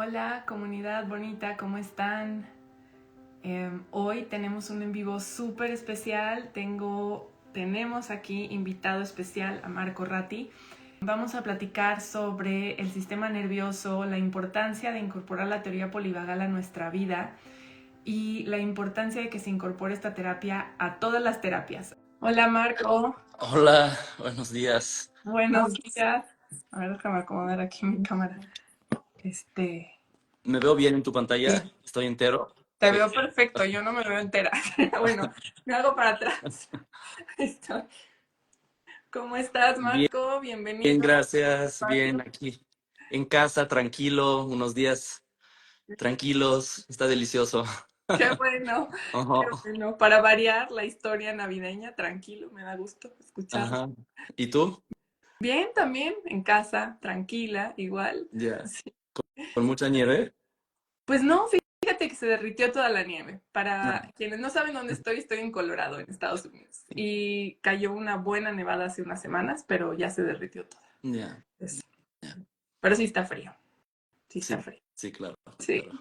Hola comunidad bonita, ¿cómo están? Hoy tenemos un en vivo súper especial. Tenemos aquí invitado especial a Marco Ratti. Vamos a platicar sobre el sistema nervioso, la importancia de incorporar la teoría polivagal a nuestra vida y la importancia de que se incorpore esta terapia a todas las terapias. Hola Marco. Hola, buenos días. Buenos días. A ver, déjame acomodar aquí mi cámara. ¿Me veo bien en tu Sí. pantalla? ¿Estoy entero? Te veo perfecto, yo no me veo entera. Bueno, me hago para atrás. ¿Cómo estás, Bien, Marco? bien, Bienvenido. gracias. Bien, aquí en casa, tranquilo, unos días tranquilos. Está delicioso. Qué bueno, qué Ajá, bueno. Para variar la historia navideña, tranquilo, me da gusto escucharlo. ajá. ¿Y tú? Bien, también en casa, tranquila, igual. Ya. Sí. ¿Con mucha nieve? Pues no, fíjate que se derritió toda la nieve. No. Para quienes no saben dónde estoy en Colorado, en Estados Unidos. Y cayó una buena nevada hace unas semanas, pero ya se derritió toda. Ya, Entonces, ya. pero sí está frío, sí está Sí, frío. sí, claro, Sí. claro.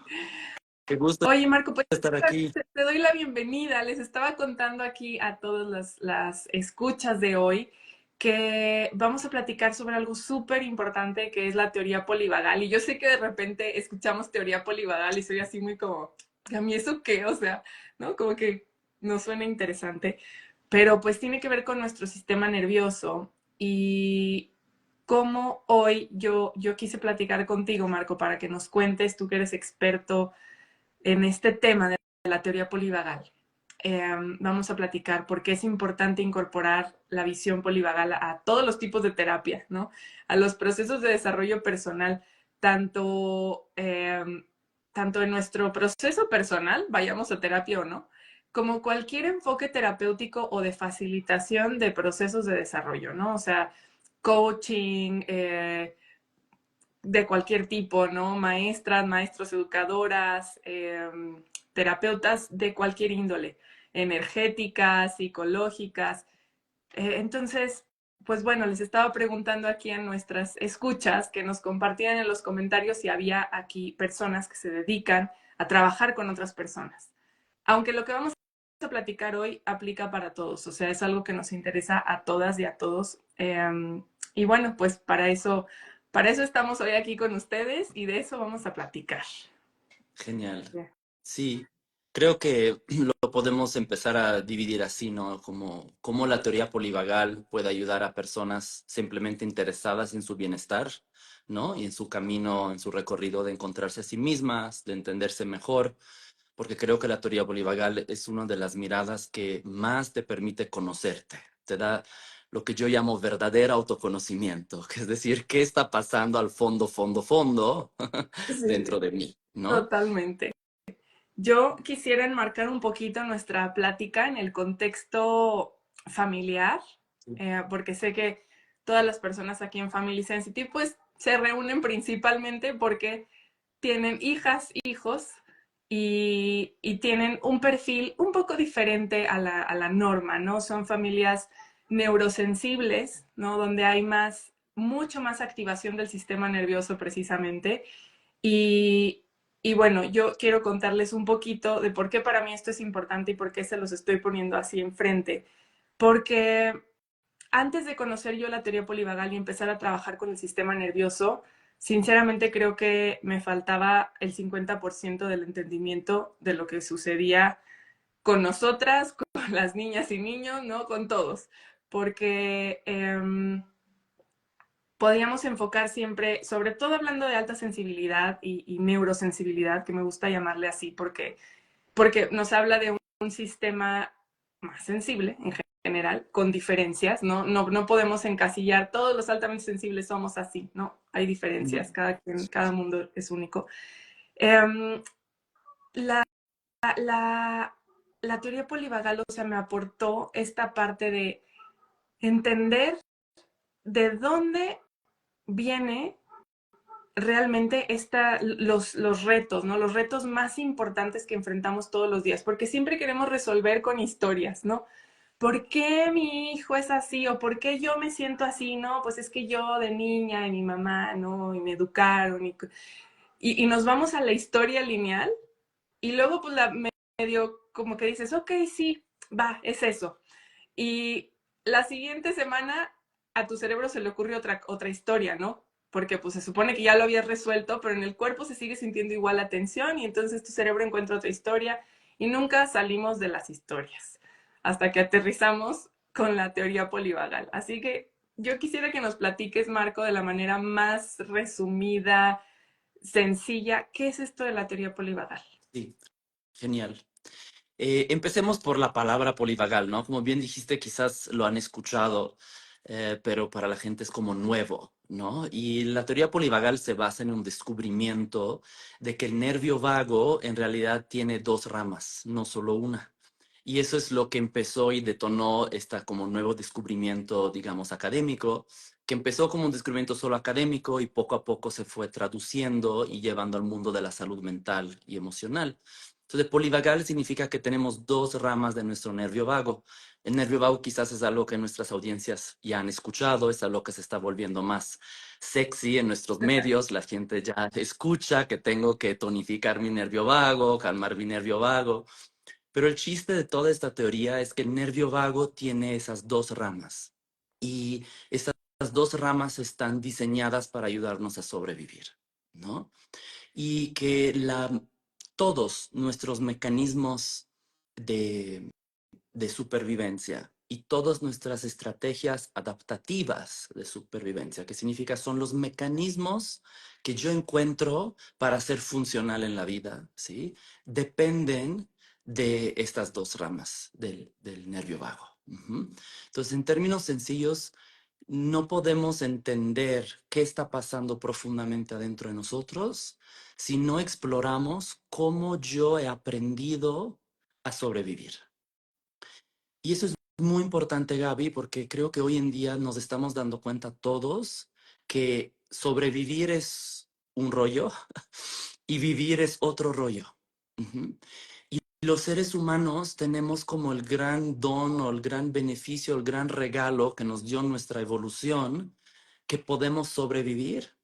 Qué gusto Oye, Marco, pues estar aquí. te doy la bienvenida. Les estaba contando aquí a todas las escuchas de hoy que vamos a platicar sobre algo súper importante que es la teoría polivagal. Y yo sé que de repente escuchamos teoría polivagal y soy así muy como, ¿a mí eso qué? O sea, ¿no? Como que no suena interesante, pero pues tiene que ver con nuestro sistema nervioso y cómo hoy yo quise platicar contigo, Marco, para que nos cuentes, tú que eres experto en este tema de la teoría polivagal. Vamos a platicar por qué es importante incorporar la visión polivagal a todos los tipos de terapia, ¿no? A los procesos de desarrollo personal, tanto, tanto en nuestro proceso personal, vayamos a terapia o no, como cualquier enfoque terapéutico o de facilitación de procesos de desarrollo, ¿no? O sea, coaching, de cualquier tipo, ¿no? Maestras, maestros, educadoras, terapeutas de cualquier índole, energéticas, psicológicas. Entonces, pues bueno, les estaba preguntando aquí a nuestras escuchas que nos compartieran en los comentarios si había aquí personas que se dedican a trabajar con otras personas. Aunque lo que vamos a platicar hoy aplica para todos, o sea, es algo que nos interesa a todas y a todos. Y bueno, pues para eso estamos hoy aquí con ustedes y de eso vamos a platicar. Genial. Yeah. Sí, creo que lo podemos empezar a dividir así, ¿no? Como la teoría polivagal puede ayudar a personas simplemente interesadas en su bienestar, ¿no? Y en su camino, en su recorrido de encontrarse a sí mismas, de entenderse mejor, porque creo que la teoría polivagal es una de las miradas que más te permite conocerte, te da lo que yo llamo verdadero autoconocimiento, que es decir, qué está pasando al fondo, fondo, fondo Sí, dentro de mí, ¿no? totalmente. Yo quisiera enmarcar un poquito nuestra plática en el contexto familiar, porque sé que todas las personas aquí en Family Sensitive pues se reúnen principalmente porque tienen hijas, hijos y tienen un perfil un poco diferente a la norma, ¿no? Son familias neurosensibles, ¿no? Donde hay mucho más activación del sistema nervioso precisamente. Y, y bueno, yo quiero contarles un poquito de por qué para mí esto es importante y por qué se los estoy poniendo así enfrente. Porque antes de conocer yo la teoría polivagal y empezar a trabajar con el sistema nervioso, sinceramente creo que me faltaba el 50% del entendimiento de lo que sucedía con nosotras, con las niñas y niños, ¿no? Con todos. Porque podíamos enfocar siempre, sobre todo hablando de alta sensibilidad y neurosensibilidad, que me gusta llamarle así, porque nos habla de un sistema más sensible en general, con diferencias, ¿no? No podemos encasillar, todos los altamente sensibles somos así, ¿no? Hay diferencias, cada mundo es único. Um, la, la, la teoría polivagal, o sea, me aportó esta parte de entender de dónde viene realmente los retos, ¿no? Los retos más importantes que enfrentamos todos los días, porque siempre queremos resolver con historias, ¿no? ¿Por qué mi hijo es así? ¿O por qué yo me siento así? No, pues es que yo de niña y mi mamá, ¿no? Y me educaron. y nos vamos a la historia lineal y luego pues medio como que dices, ok, sí, va, es eso. Y la siguiente semana a tu cerebro se le ocurre otra historia, ¿no? Porque pues se supone que ya lo habías resuelto, pero en el cuerpo se sigue sintiendo igual la tensión y entonces tu cerebro encuentra otra historia y nunca salimos de las historias hasta que aterrizamos con la teoría polivagal. Así que yo quisiera que nos platiques, Marco, de la manera más resumida, sencilla, ¿qué es esto de la teoría polivagal? Sí, genial. Empecemos por la palabra polivagal, ¿no? Como bien dijiste, quizás lo han escuchado, pero para la gente es como nuevo, ¿no? Y la teoría polivagal se basa en un descubrimiento de que el nervio vago en realidad tiene dos ramas, no solo una. Y eso es lo que empezó y detonó esta como nuevo descubrimiento, digamos, académico, que empezó como un descubrimiento solo académico y poco a poco se fue traduciendo y llevando al mundo de la salud mental y emocional. Entonces, polivagal significa que tenemos dos ramas de nuestro nervio vago. El nervio vago quizás es algo que nuestras audiencias ya han escuchado, es algo que se está volviendo más sexy en nuestros medios. La gente ya escucha que tengo que tonificar mi nervio vago, calmar mi nervio vago. Pero el chiste de toda esta teoría es que el nervio vago tiene esas dos ramas y esas dos ramas están diseñadas para ayudarnos a sobrevivir, ¿no? Y que todos nuestros mecanismos de supervivencia y todas nuestras estrategias adaptativas de supervivencia, que significa son los mecanismos que yo encuentro para ser funcional en la vida, ¿sí? Dependen de estas dos ramas del nervio vago. Ujú. Entonces, en términos sencillos, no podemos entender qué está pasando profundamente adentro de nosotros si no exploramos cómo yo he aprendido a sobrevivir. Y eso es muy importante, Gaby, porque creo que hoy en día nos estamos dando cuenta todos que sobrevivir es un rollo y vivir es otro rollo. Ujú. Y los seres humanos tenemos como el gran don o el gran beneficio, el gran regalo que nos dio nuestra evolución, que podemos sobrevivir,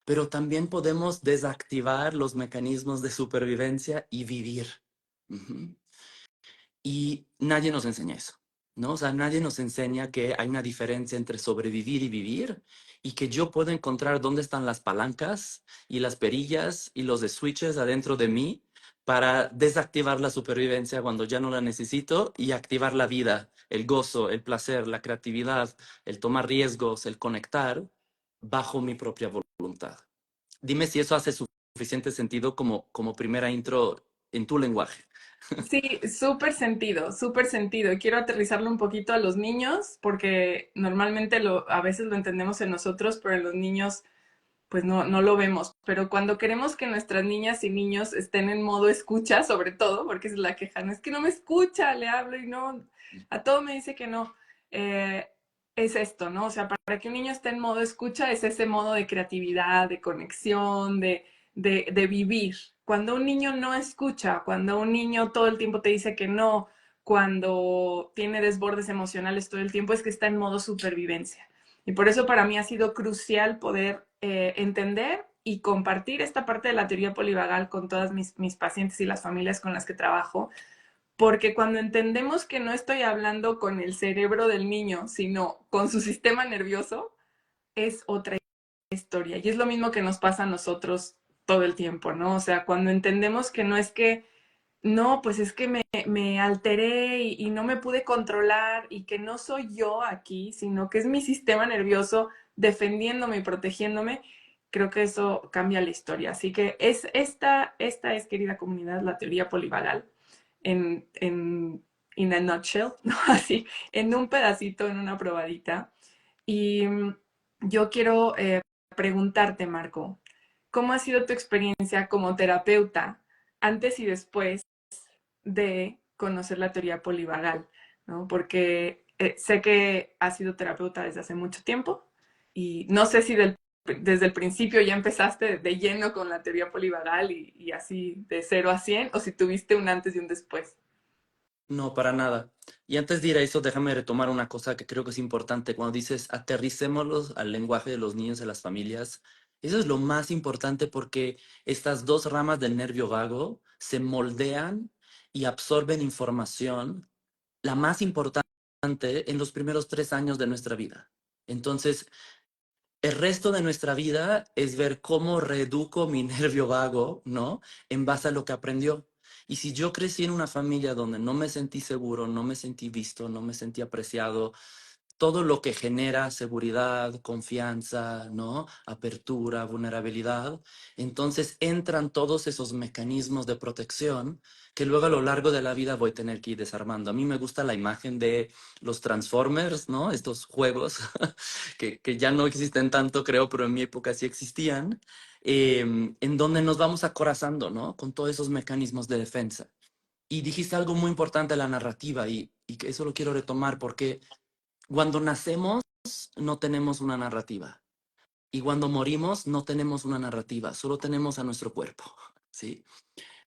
pero también podemos desactivar los mecanismos de supervivencia y vivir. Ujú. Y nadie nos enseña eso, ¿no? O sea, nadie nos enseña que hay una diferencia entre sobrevivir y vivir y que yo puedo encontrar dónde están las palancas y las perillas y los switches adentro de mí para desactivar la supervivencia cuando ya no la necesito y activar la vida, el gozo, el placer, la creatividad, el tomar riesgos, el conectar bajo mi propia voluntad. Dime si eso hace suficiente sentido como primera intro en tu lenguaje. Sí, súper sentido, súper sentido. Y quiero aterrizarlo un poquito a los niños, porque normalmente a veces lo entendemos en nosotros, pero en los niños pues no lo vemos. Pero cuando queremos que nuestras niñas y niños estén en modo escucha, sobre todo, porque esa es la queja, no es que no me escucha, le hablo y no, a todo me dice que no. eh, es esto, ¿no? O sea, para que un niño esté en modo escucha es ese modo de creatividad, de conexión, de vivir. Cuando un niño no escucha, cuando un niño todo el tiempo te dice que no, cuando tiene desbordes emocionales todo el tiempo, es que está en modo supervivencia. Y por eso para mí ha sido crucial poder entender y compartir esta parte de la teoría polivagal con todas mis pacientes y las familias con las que trabajo, porque cuando entendemos que no estoy hablando con el cerebro del niño, sino con su sistema nervioso, es otra historia. Y es lo mismo que nos pasa a nosotros todo el tiempo, ¿no? O sea, cuando entendemos que no es que no, pues es que me alteré y no me pude controlar y que no soy yo aquí, sino que es mi sistema nervioso defendiéndome y protegiéndome, creo que eso cambia la historia. Así que esta es, querida comunidad, la teoría polivagal en in a nutshell, ¿no? Así, en un pedacito, en una probadita. Y yo quiero preguntarte, Marco, ¿cómo ha sido tu experiencia como terapeuta antes y después de conocer la teoría polivagal? ¿No? Porque sé que has sido terapeuta desde hace mucho tiempo y no sé si desde el principio ya empezaste de lleno con la teoría polivagal y así de 0 a 100 o si tuviste un antes y un después. No, para nada. Y antes de ir a eso, déjame retomar una cosa que creo que es importante. Cuando dices aterricémoslos al lenguaje de los niños y las familias, Eso es lo más importante porque estas dos ramas del nervio vago se moldean y absorben información, la más importante en los primeros 3 años de nuestra vida. Entonces, el resto de nuestra vida es ver cómo reeduco mi nervio vago, ¿no? En base a lo que aprendió. Y si yo crecí en una familia donde no me sentí seguro, no me sentí visto, no me sentí apreciado, todo lo que genera seguridad, confianza, ¿no? Apertura, vulnerabilidad, entonces entran todos esos mecanismos de protección que luego a lo largo de la vida voy a tener que ir desarmando. A mí me gusta la imagen de los Transformers, ¿no? Estos juegos que ya no existen tanto, creo, pero en mi época sí existían, en donde nos vamos acorazando, ¿no? Con todos esos mecanismos de defensa. Y dijiste algo muy importante, la narrativa, y que eso lo quiero retomar porque cuando nacemos no tenemos una narrativa y cuando morimos no tenemos una narrativa, solo tenemos a nuestro cuerpo, ¿sí?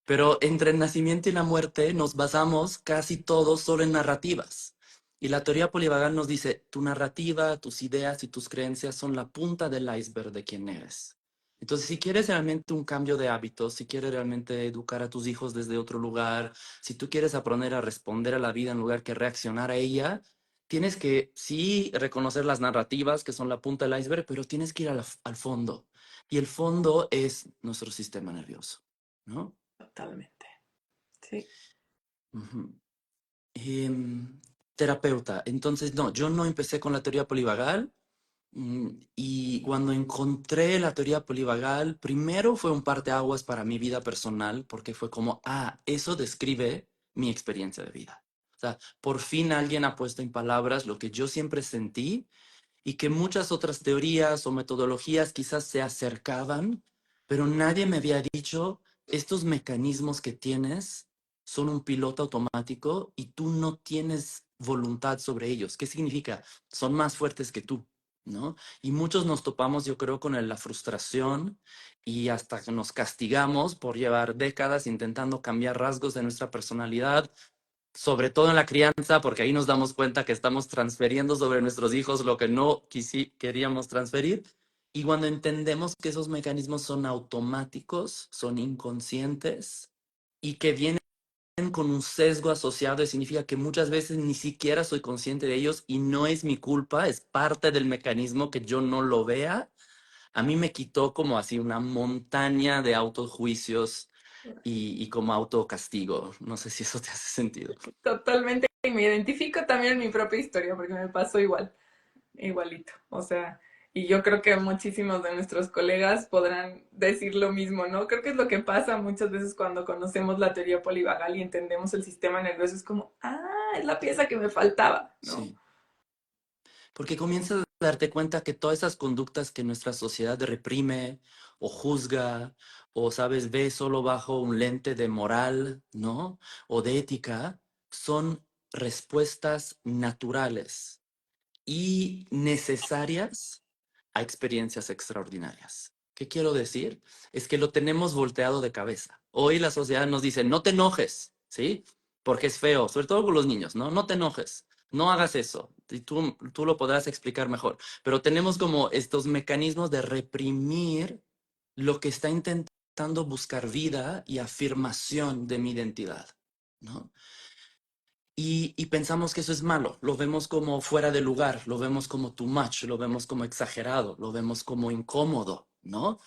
Pero entre el nacimiento y la muerte nos basamos casi todos solo en narrativas. Y la teoría polivagal nos dice, tu narrativa, tus ideas y tus creencias son la punta del iceberg de quién eres. Entonces, si quieres realmente un cambio de hábitos, si quieres realmente educar a tus hijos desde otro lugar, si tú quieres aprender a responder a la vida en lugar que reaccionar a ella, tienes que, sí, reconocer las narrativas que son la punta del iceberg, pero tienes que ir al fondo. Y el fondo es nuestro sistema nervioso, ¿no? Totalmente. Sí. Ujú. Em, Terapeuta. Entonces, no, yo no empecé con la teoría polivagal. Y cuando encontré la teoría polivagal, primero fue un parteaguas para mi vida personal, porque fue como, eso describe mi experiencia de vida. O sea, por fin alguien ha puesto en palabras lo que yo siempre sentí y que muchas otras teorías o metodologías quizás se acercaban, pero nadie me había dicho, estos mecanismos que tienes son un piloto automático y tú no tienes voluntad sobre ellos. ¿Qué significa? Son más fuertes que tú, ¿no? Y muchos nos topamos, yo creo, con la frustración y hasta que nos castigamos por llevar décadas intentando cambiar rasgos de nuestra personalidad, sobre todo en la crianza, porque ahí nos damos cuenta que estamos transfiriendo sobre nuestros hijos lo que no queríamos transferir. Y cuando entendemos que esos mecanismos son automáticos, son inconscientes y que vienen con un sesgo asociado, significa que muchas veces ni siquiera soy consciente de ellos y no es mi culpa, es parte del mecanismo que yo no lo vea. A mí me quitó como así una montaña de autojuicios y como autocastigo. No sé si eso te hace sentido. Totalmente. Y me identifico también en mi propia historia porque me pasó igual, igualito. O sea, y yo creo que muchísimos de nuestros colegas podrán decir lo mismo, ¿no? Creo que es lo que pasa muchas veces cuando conocemos la teoría polivagal y entendemos el sistema nervioso. Es como, es la pieza que me faltaba, ¿no? Sí. Porque comienzas a darte cuenta que todas esas conductas que nuestra sociedad reprime o juzga o, sabes, ve solo bajo un lente de moral, ¿no? O de ética, son respuestas naturales y necesarias a experiencias extraordinarias. ¿Qué quiero decir? Es que lo tenemos volteado de cabeza. Hoy la sociedad nos dice, no te enojes, ¿sí? Porque es feo, sobre todo con los niños, ¿no? No te enojes, no hagas eso. Y tú lo podrás explicar mejor. Pero tenemos como estos mecanismos de reprimir lo que está intentando buscar vida y afirmación de mi identidad, ¿no? Y pensamos que eso es malo, lo vemos como fuera de lugar, lo vemos como too much, lo vemos como exagerado, lo vemos como incómodo, ¿no?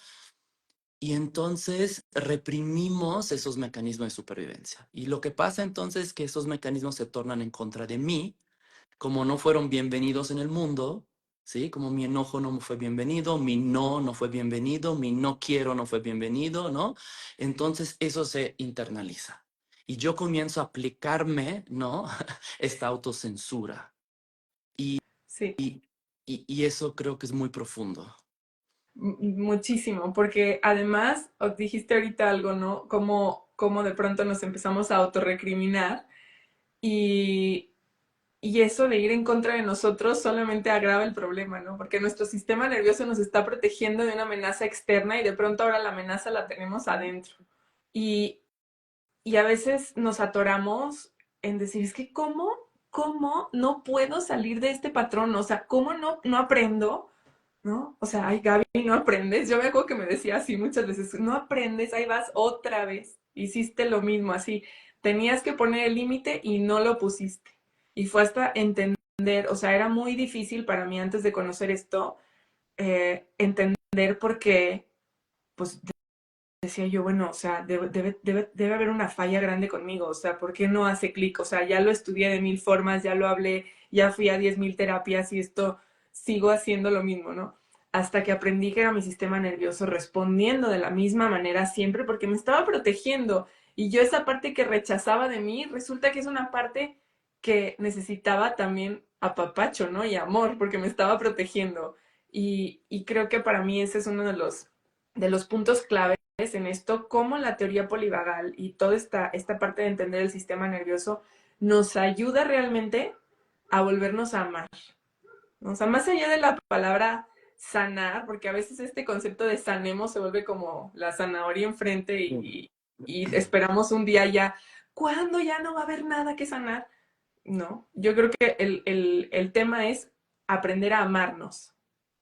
Y entonces reprimimos esos mecanismos de supervivencia. Y lo que pasa entonces es que esos mecanismos se tornan en contra de mí, como no fueron bienvenidos en el mundo, ¿sí? Como mi enojo no fue bienvenido, mi no fue bienvenido, mi no quiero no fue bienvenido, ¿no? Entonces eso se internaliza. Y yo comienzo a aplicarme, ¿no? Esta autocensura. Sí, Y eso creo que es muy profundo. muchísimo, porque además, os dijiste ahorita algo, ¿no? Como de pronto nos empezamos a autorrecriminar y, y eso de ir en contra de nosotros solamente agrava el problema, ¿no? Porque nuestro sistema nervioso nos está protegiendo de una amenaza externa y de pronto ahora la amenaza la tenemos adentro. Y, y a veces nos atoramos en decir, es que ¿cómo no puedo salir de este patrón? O sea, ¿cómo no aprendo? ¿no? O sea, ay, Gaby, no aprendes. Yo me acuerdo que me decía así muchas veces, no aprendes, ahí vas otra vez. Hiciste lo mismo, así. Tenías que poner el límite y no lo pusiste. Y fue hasta entender, o sea, era muy difícil para mí antes de conocer esto, entender por qué, pues decía yo, bueno, o sea, debe haber una falla grande conmigo, o sea, ¿por qué no hace clic? O sea, ya lo estudié de mil formas, ya lo hablé, ya fui a 10,000 terapias y esto sigo haciendo lo mismo, ¿no? Hasta que aprendí que era mi sistema nervioso respondiendo de la misma manera siempre porque me estaba protegiendo. Y yo esa parte que rechazaba de mí, resulta que es una parte que necesitaba también apapacho, ¿no? Y amor, porque me estaba protegiendo. Y creo que para mí ese es uno de los puntos clave en esto, cómo la teoría polivagal y toda esta parte de entender el sistema nervioso nos ayuda realmente a volvernos a amar. ¿No? O sea, más allá de la palabra sanar, porque a veces este concepto de sanemos se vuelve como la zanahoria enfrente y esperamos un día ya, ¿cuándo ya no va a haber nada que sanar? No, yo creo que el tema es aprender a amarnos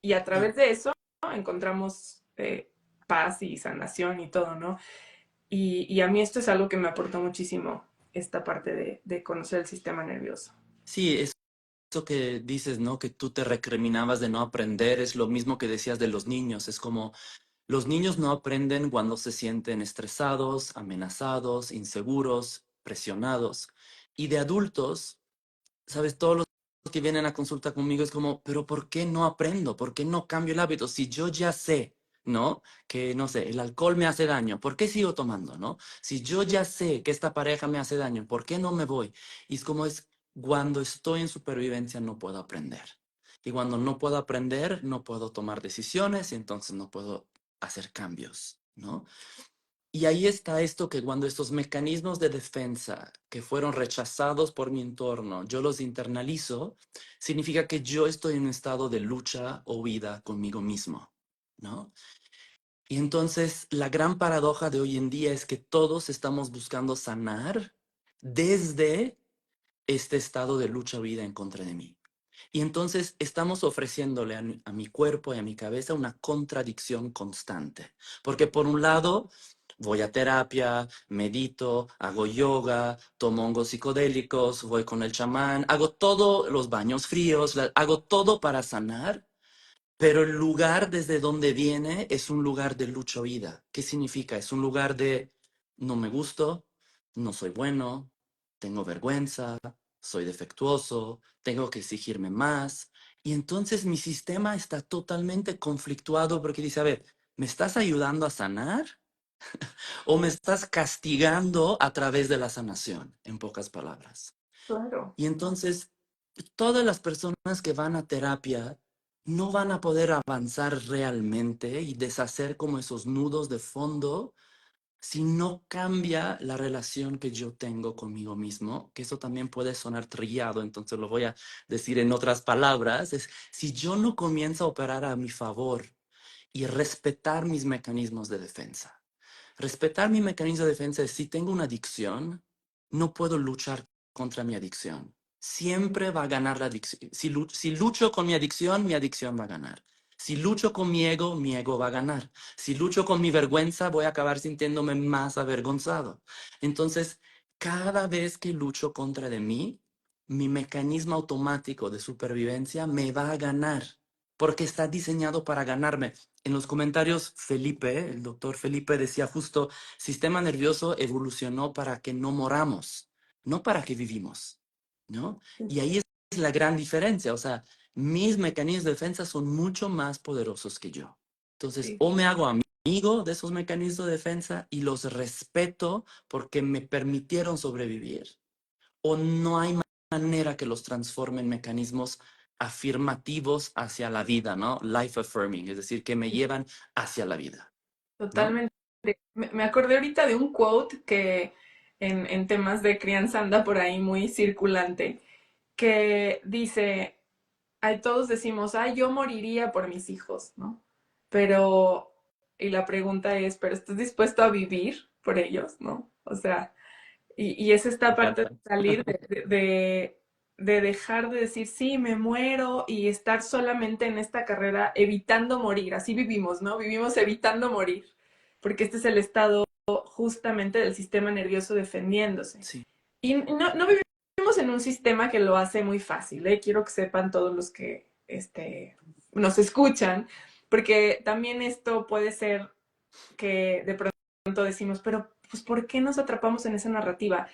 y a Y través de eso, ¿no?, encontramos paz y sanación y todo, ¿no? Y a mí esto es algo que me aportó muchísimo, esta parte de conocer el sistema nervioso. sí, eso que dices, ¿no? Que tú te recriminabas de no aprender, es lo mismo que decías de los niños. Es como los niños no aprenden cuando se sienten estresados, amenazados, inseguros, presionados. Y de adultos, ¿sabes? Todos los que vienen a consulta conmigo es como, pero ¿por qué no aprendo? ¿Por qué no cambio el hábito? Si yo ya sé, ¿no? Que, no sé, el alcohol me hace daño, ¿por qué sigo tomando, no? Si yo ya sé que esta pareja me hace daño, ¿por qué no me voy? Y es como es, cuando estoy en supervivencia no puedo aprender. Y cuando no puedo aprender, no puedo tomar decisiones y entonces no puedo hacer cambios, ¿no? Y ahí está esto que cuando estos mecanismos de defensa que fueron rechazados por mi entorno, yo los internalizo, significa que yo estoy en un estado de lucha o huida conmigo mismo, ¿no? Y entonces la gran paradoja de hoy en día es que todos estamos buscando sanar desde este estado de lucha o huida en contra de mí. Y entonces estamos ofreciéndole a mi cuerpo y a mi cabeza una contradicción constante. Porque por un lado, voy a terapia, medito, hago yoga, tomo hongos psicodélicos, voy con el chamán, hago todo, los baños fríos, hago todo para sanar, pero el lugar desde donde viene es un lugar de lucha o vida. ¿Qué significa? Es un lugar de no me gusto, no soy bueno, tengo vergüenza, soy defectuoso, tengo que exigirme más. Y entonces mi sistema está totalmente conflictuado porque dice, a ver, ¿me estás ayudando a sanar o me estás castigando a través de la sanación? En pocas palabras. Claro. Y entonces, todas las personas que van a terapia no van a poder avanzar realmente y deshacer como esos nudos de fondo si no cambia la relación que yo tengo conmigo mismo, que eso también puede sonar trillado, entonces lo voy a decir en otras palabras, es si yo no comienzo a operar a mi favor y respetar mis mecanismos de defensa. Respetar mi mecanismo de defensa es si tengo una adicción, no puedo luchar contra mi adicción. Siempre va a ganar la adicción. Si lucho con mi adicción va a ganar. Si lucho con mi ego va a ganar. Si lucho con mi vergüenza, voy a acabar sintiéndome más avergonzado. Entonces, cada vez que lucho contra de mí, mi mecanismo automático de supervivencia me va a ganar, porque está diseñado para ganarme. En los comentarios, Felipe, el doctor Felipe decía justo, sistema nervioso evolucionó para que no moramos, no para que vivimos, ¿no? Y ahí es la gran diferencia, o sea, mis mecanismos de defensa son mucho más poderosos que yo. Entonces, Sí, o me hago amigo de esos mecanismos de defensa y los respeto porque me permitieron sobrevivir, o no hay manera que los transforme en mecanismos afirmativos hacia la vida, ¿no? Life affirming, es decir, que me llevan hacia la vida, ¿no? totalmente. Me acordé ahorita de un quote que en temas de crianza anda por ahí muy circulante, que dice, ay, todos decimos, ay, yo moriría por mis hijos, ¿no? Pero, y la pregunta es, ¿pero estás dispuesto a vivir por ellos, ¿no? O sea, y es esta Me parte de encanta. salir de dejar de decir, sí, me muero y estar solamente en esta carrera evitando morir. Así vivimos, ¿no? Vivimos evitando morir, porque este es el estado justamente del sistema nervioso defendiéndose. Sí. Y no vivimos en un sistema que lo hace muy fácil, ¿eh? Quiero que sepan todos los que nos escuchan, porque también esto puede ser que de pronto decimos, pero pues ¿por qué nos atrapamos en esa narrativa?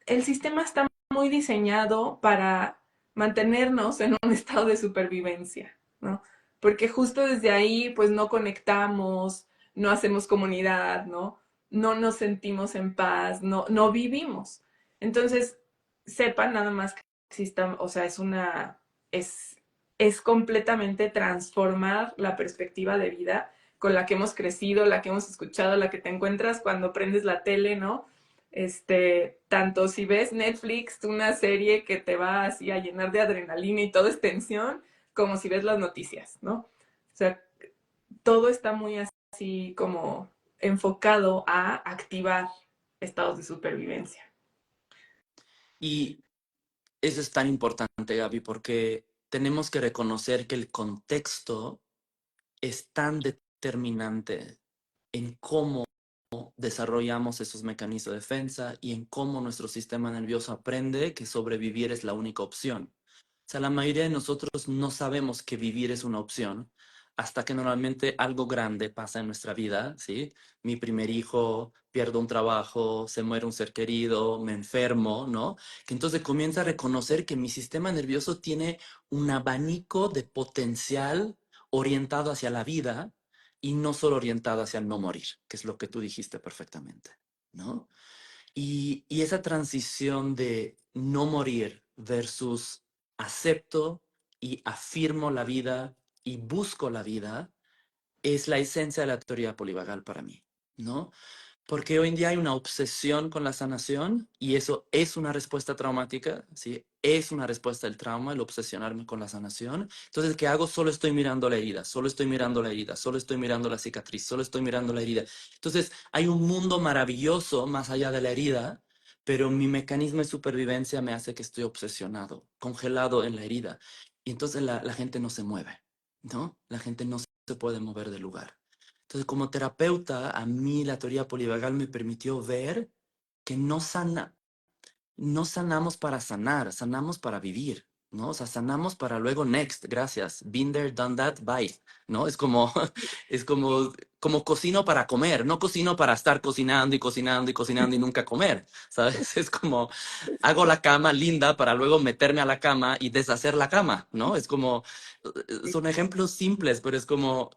El sistema está muy diseñado para mantenernos en un estado de supervivencia, ¿no? Porque justo desde ahí, pues no conectamos, no hacemos comunidad, ¿no? No nos sentimos en paz, no vivimos. Entonces, sepan nada más que exista, o sea, es, es completamente transformar la perspectiva de vida con la que hemos crecido, la que hemos escuchado, la que te encuentras cuando prendes la tele, ¿no? Tanto si ves Netflix, una serie que te va así a llenar de adrenalina y todo es tensión, como si ves las noticias, ¿no? O sea, todo está muy así como enfocado a activar estados de supervivencia. Y eso es tan importante, Gaby, porque tenemos que reconocer que el contexto es tan determinante en cómo desarrollamos esos mecanismos de defensa y en cómo nuestro sistema nervioso aprende que sobrevivir es la única opción. O sea, la mayoría de nosotros no sabemos que vivir es una opción hasta que normalmente algo grande pasa en nuestra vida, ¿sí? Mi primer hijo, pierdo un trabajo, se muere un ser querido, me enfermo, ¿no? Que entonces comienza a reconocer que mi sistema nervioso tiene un abanico de potencial orientado hacia la vida y no solo orientado hacia el no morir, que es lo que tú dijiste perfectamente, ¿no? Y esa transición de no morir versus acepto y afirmo la vida y busco la vida es la esencia de la teoría polivagal para mí, ¿no? Porque hoy en día hay una obsesión con la sanación y eso es una respuesta traumática, ¿sí? Es una respuesta del trauma, el obsesionarme con la sanación. Entonces, ¿qué hago? Solo estoy mirando la herida, solo estoy mirando la herida, solo estoy mirando la cicatriz, solo estoy mirando la herida. Entonces, hay un mundo maravilloso más allá de la herida, pero mi mecanismo de supervivencia me hace que estoy obsesionado, congelado en la herida. Y entonces la gente no se mueve, ¿no? La gente no se puede mover del lugar. Entonces, como terapeuta, a mí la teoría polivagal me permitió ver que no sanamos para sanar, sanamos para vivir, ¿no? O sea, sanamos para luego next, gracias, been there, done that, bye, ¿no? Es como, es como cocino para comer, no cocino para estar cocinando y cocinando y cocinando y nunca comer, ¿sabes? Es como hago la cama linda para luego meterme a la cama y deshacer la cama, ¿no? Es como, son ejemplos simples, pero es como,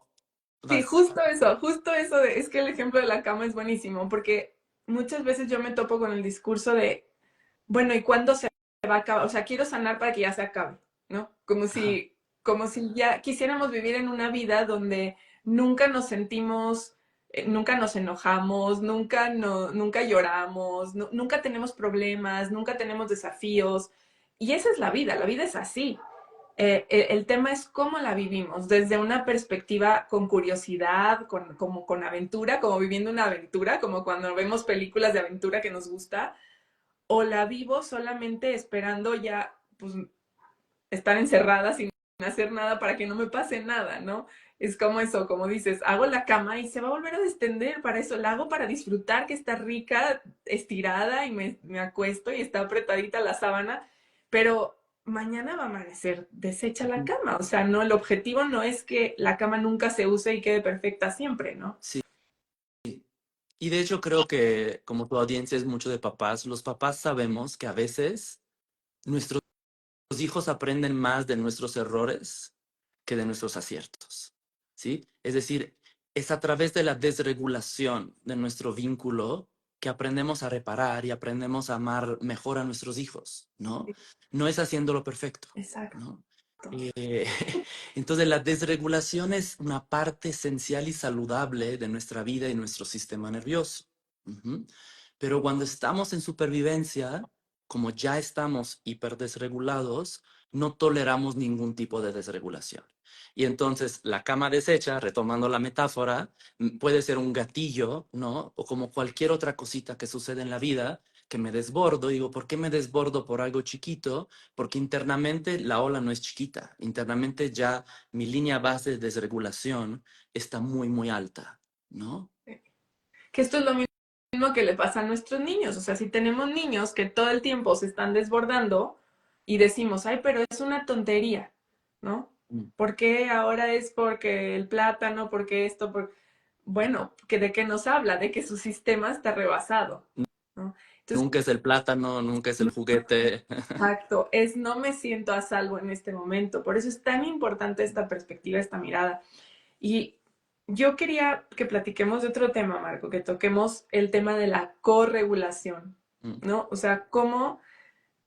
Sí, vas, justo eso es que el ejemplo de la cama es buenísimo, porque muchas veces yo me topo con el discurso de, bueno, ¿y cuándo se va a acabar? O sea, quiero sanar para que ya se acabe, ¿no? ajá. Como si ya quisiéramos vivir en una vida donde nunca nos sentimos, nunca nos enojamos, nunca lloramos, nunca tenemos problemas, nunca tenemos desafíos. Y esa es la vida es así. El tema es cómo la vivimos, desde una perspectiva con curiosidad, como con aventura, como viviendo una aventura, como cuando vemos películas de aventura que nos gusta, o la vivo solamente esperando ya, pues, estar encerrada sin hacer nada para que no me pase nada, ¿no? Es como eso, como dices, hago la cama y se va a volver a destender, para eso la hago para disfrutar que está rica, estirada y me acuesto y está apretadita la sábana, pero mañana va a amanecer deshecha la cama, o sea, no, el objetivo no es que la cama nunca se use y quede perfecta siempre, ¿no? Sí. Y de hecho creo que como tu audiencia es mucho de papás, los papás sabemos que a veces nuestros hijos aprenden más de nuestros errores que de nuestros aciertos, ¿sí? Es decir, es a través de la desregulación de nuestro vínculo que aprendemos a reparar y aprendemos a amar mejor a nuestros hijos, ¿no? No es haciéndolo perfecto, Exacto. ¿no? Eh, entonces, la desregulación es una parte esencial y saludable de nuestra vida y nuestro sistema nervioso. Ujú. Pero cuando estamos en supervivencia, como ya estamos hiperdesregulados, no toleramos ningún tipo de desregulación. Y entonces la cama deshecha, retomando la metáfora, puede ser un gatillo, ¿no? O como cualquier otra cosita que sucede en la vida, que me desbordo. Digo, ¿por qué me desbordo por algo chiquito? Porque internamente la ola no es chiquita. Internamente ya mi línea base de desregulación está muy, muy alta, ¿no? Que esto es lo mismo que le pasa a nuestros niños. O sea, si tenemos niños que todo el tiempo se están desbordando y decimos, ay, pero es una tontería, ¿no? Mm. ¿Por qué ahora es porque el plátano? ¿Por qué esto? Bueno, ¿de qué nos habla? De que su sistema está rebasado, ¿no? Entonces, Nunca es el plátano, nunca es el juguete. exacto, es no me siento a salvo en este momento. Por eso es tan importante esta perspectiva, esta mirada. Y yo quería que platiquemos de otro tema, Marco, que toquemos el tema de la corregulación, Mm. ¿no? O sea, cómo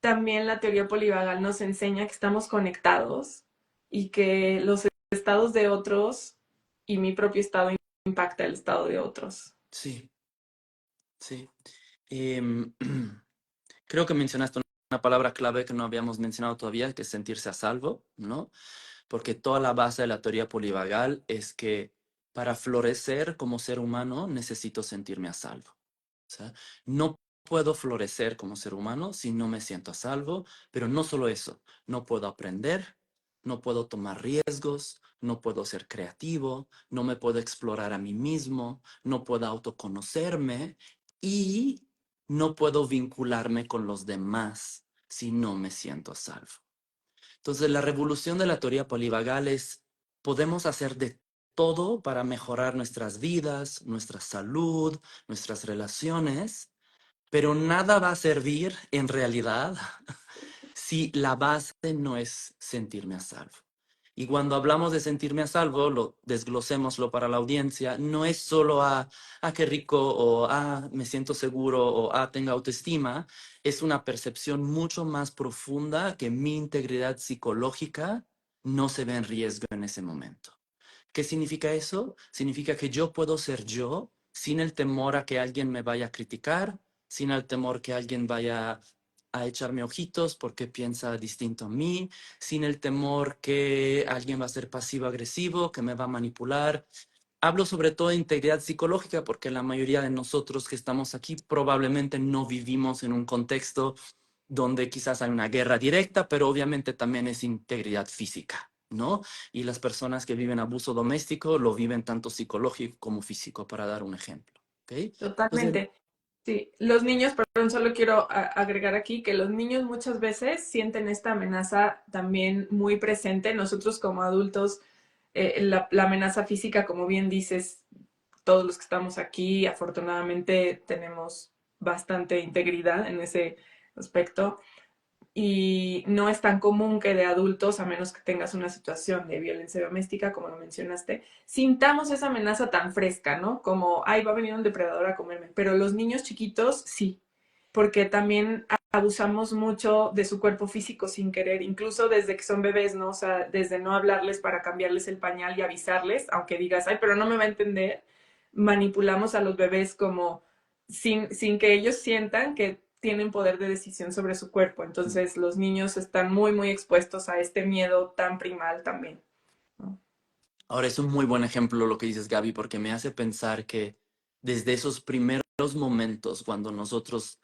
también la teoría polivagal nos enseña que estamos conectados y que los estados de otros y mi propio estado impacta el estado de otros. Sí, sí. Em, Creo que mencionaste una palabra clave que no habíamos mencionado todavía, que es sentirse a salvo, ¿no? Porque toda la base de la teoría polivagal es que para florecer como ser humano necesito sentirme a salvo. O sea, no puedo florecer como ser humano si no me siento a salvo, pero no solo eso, no puedo aprender, no puedo tomar riesgos, no puedo ser creativo, no me puedo explorar a mí mismo, no puedo autoconocerme y no puedo vincularme con los demás si no me siento a salvo. Entonces, la revolución de la teoría polivagal es, podemos hacer de todo para mejorar nuestras vidas, nuestra salud, nuestras relaciones, pero nada va a servir en realidad si la base no es sentirme a salvo. Y cuando hablamos de sentirme a salvo, desglosémoslo para la audiencia, no es solo qué rico, o me siento seguro, o tengo autoestima, es una percepción mucho más profunda que mi integridad psicológica no se ve en riesgo en ese momento. ¿Qué significa eso? Significa que yo puedo ser yo sin el temor a que alguien me vaya a criticar, sin el temor que alguien vaya a echarme ojitos porque piensa distinto a mí, sin el temor que alguien va a ser pasivo-agresivo, que me va a manipular. Hablo sobre todo de integridad psicológica porque la mayoría de nosotros que estamos aquí probablemente no vivimos en un contexto donde quizás hay una guerra directa, pero obviamente también es integridad física, ¿no? Y las personas que viven abuso doméstico lo viven tanto psicológico como físico, para dar un ejemplo, ¿ok? Entonces, Totalmente. Sí, los niños, perdón, solo quiero agregar aquí que los niños muchas veces sienten esta amenaza también muy presente. Nosotros como adultos, la amenaza física, como bien dices, todos los que estamos aquí, afortunadamente tenemos bastante integridad en ese aspecto y no es tan común que de adultos, a menos que tengas una situación de violencia doméstica, como lo mencionaste, sintamos esa amenaza tan fresca, ¿no? Como, ay, va a venir un depredador a comerme. Pero los niños chiquitos, sí, porque también abusamos mucho de su cuerpo físico sin querer, incluso desde que son bebés, ¿no? O sea, desde no hablarles para cambiarles el pañal y avisarles, aunque digas, ay, pero no me va a entender, manipulamos a los bebés como sin que ellos sientan que tienen poder de decisión sobre su cuerpo. Entonces los niños están muy, muy expuestos a este miedo tan primal también, ¿no? ahora es un muy buen ejemplo lo que dices, Gaby, porque me hace pensar que desde esos primeros momentos, cuando nosotros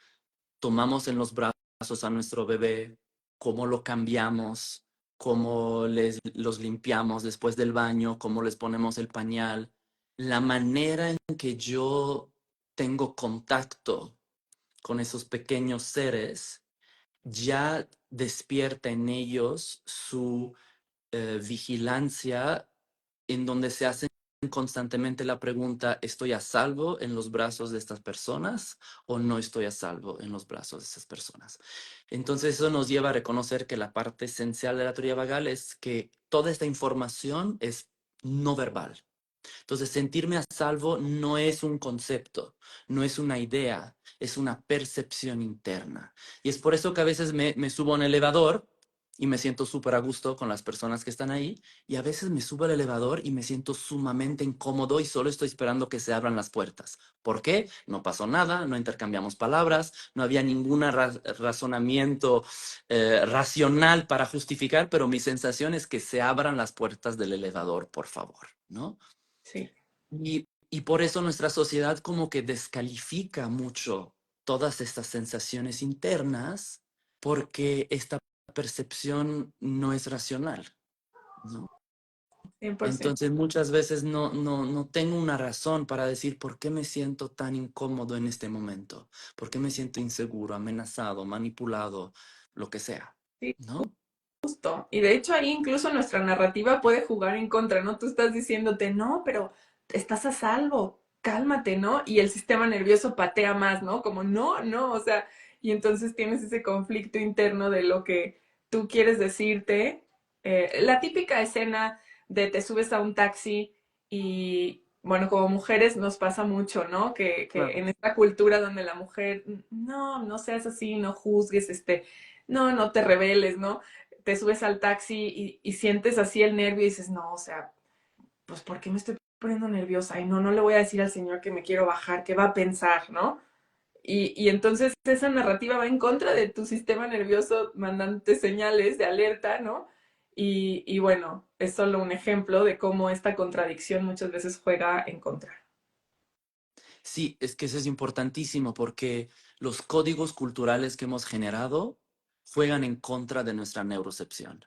tomamos en los brazos a nuestro bebé, cómo lo cambiamos, cómo los limpiamos después del baño, cómo les ponemos el pañal, la manera en que yo tengo contacto con esos pequeños seres ya despierta en ellos su vigilancia, en donde se hacen constantemente la pregunta, ¿estoy a salvo en los brazos de estas personas o no estoy a salvo en los brazos de estas personas? Entonces eso nos lleva a reconocer que la parte esencial de la teoría vagal es que toda esta información es no verbal. Entonces, sentirme a salvo no es un concepto, no es una idea, es una percepción interna. Y es por eso que a veces me subo a un elevador y me siento súper a gusto con las personas que están ahí. Y a veces me subo al elevador y me siento sumamente incómodo y solo estoy esperando que se abran las puertas. ¿Por qué? No pasó nada, no intercambiamos palabras, no había ningún razonamiento racional para justificar, pero mi sensación es que se abran las puertas del elevador, por favor, ¿no? Sí, Y por eso nuestra sociedad como que descalifica mucho todas estas sensaciones internas porque esta percepción no es racional, ¿no? 100%. Entonces muchas veces no tengo una razón para decir por qué me siento tan incómodo en este momento, por qué me siento inseguro, amenazado, manipulado, lo que sea, Sí, ¿no? justo. Y de hecho ahí incluso nuestra narrativa puede jugar en contra, ¿no? Tú estás diciéndote, no, pero estás a salvo, cálmate, ¿no? Y el sistema nervioso patea más, ¿no? Como, no, no, o sea, y entonces tienes ese conflicto interno de lo que tú quieres decirte. La típica escena de te subes a un taxi y, bueno, como mujeres nos pasa mucho, ¿no? Que Claro. en esta cultura donde la mujer, no, no seas así, no juzgues, no, no te rebeles, ¿no? Te subes al taxi y sientes así el nervio y dices, no, o sea, pues ¿por qué me estoy poniendo nerviosa? Y no, no le voy a decir al señor que me quiero bajar, ¿qué va a pensar, no? Y entonces esa narrativa va en contra de tu sistema nervioso mandándote señales de alerta, ¿no? Y bueno, es solo un ejemplo de cómo esta contradicción muchas veces juega en contra. Sí, es que eso es importantísimo porque los códigos culturales que hemos generado juegan en contra de nuestra neurocepción.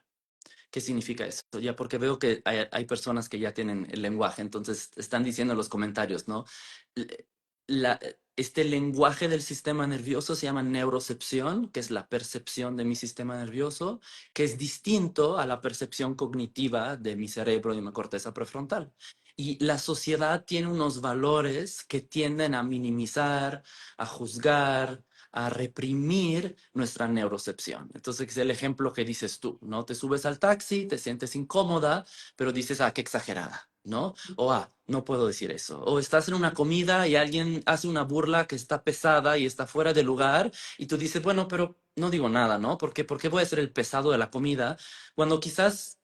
¿Qué significa eso? Ya porque veo que hay personas que ya tienen el lenguaje, entonces están diciendo en los comentarios, ¿no? L- este lenguaje del sistema nervioso se llama neurocepción, que es la percepción de mi sistema nervioso, que es distinto a la percepción cognitiva de mi cerebro y mi corteza prefrontal. Y la sociedad tiene unos valores que tienden a minimizar, a juzgar, a reprimir nuestra neurocepción. Entonces, es el ejemplo que dices tú, ¿no? Te subes al taxi, te sientes incómoda, pero dices, ah, qué exagerada, ¿no? O, ah, no puedo decir eso. O estás en una comida y alguien hace una burla que está pesada y está fuera de lugar y tú dices, bueno, pero no digo nada, ¿no? ¿Por qué voy a ser el pesado de la comida cuando quizás,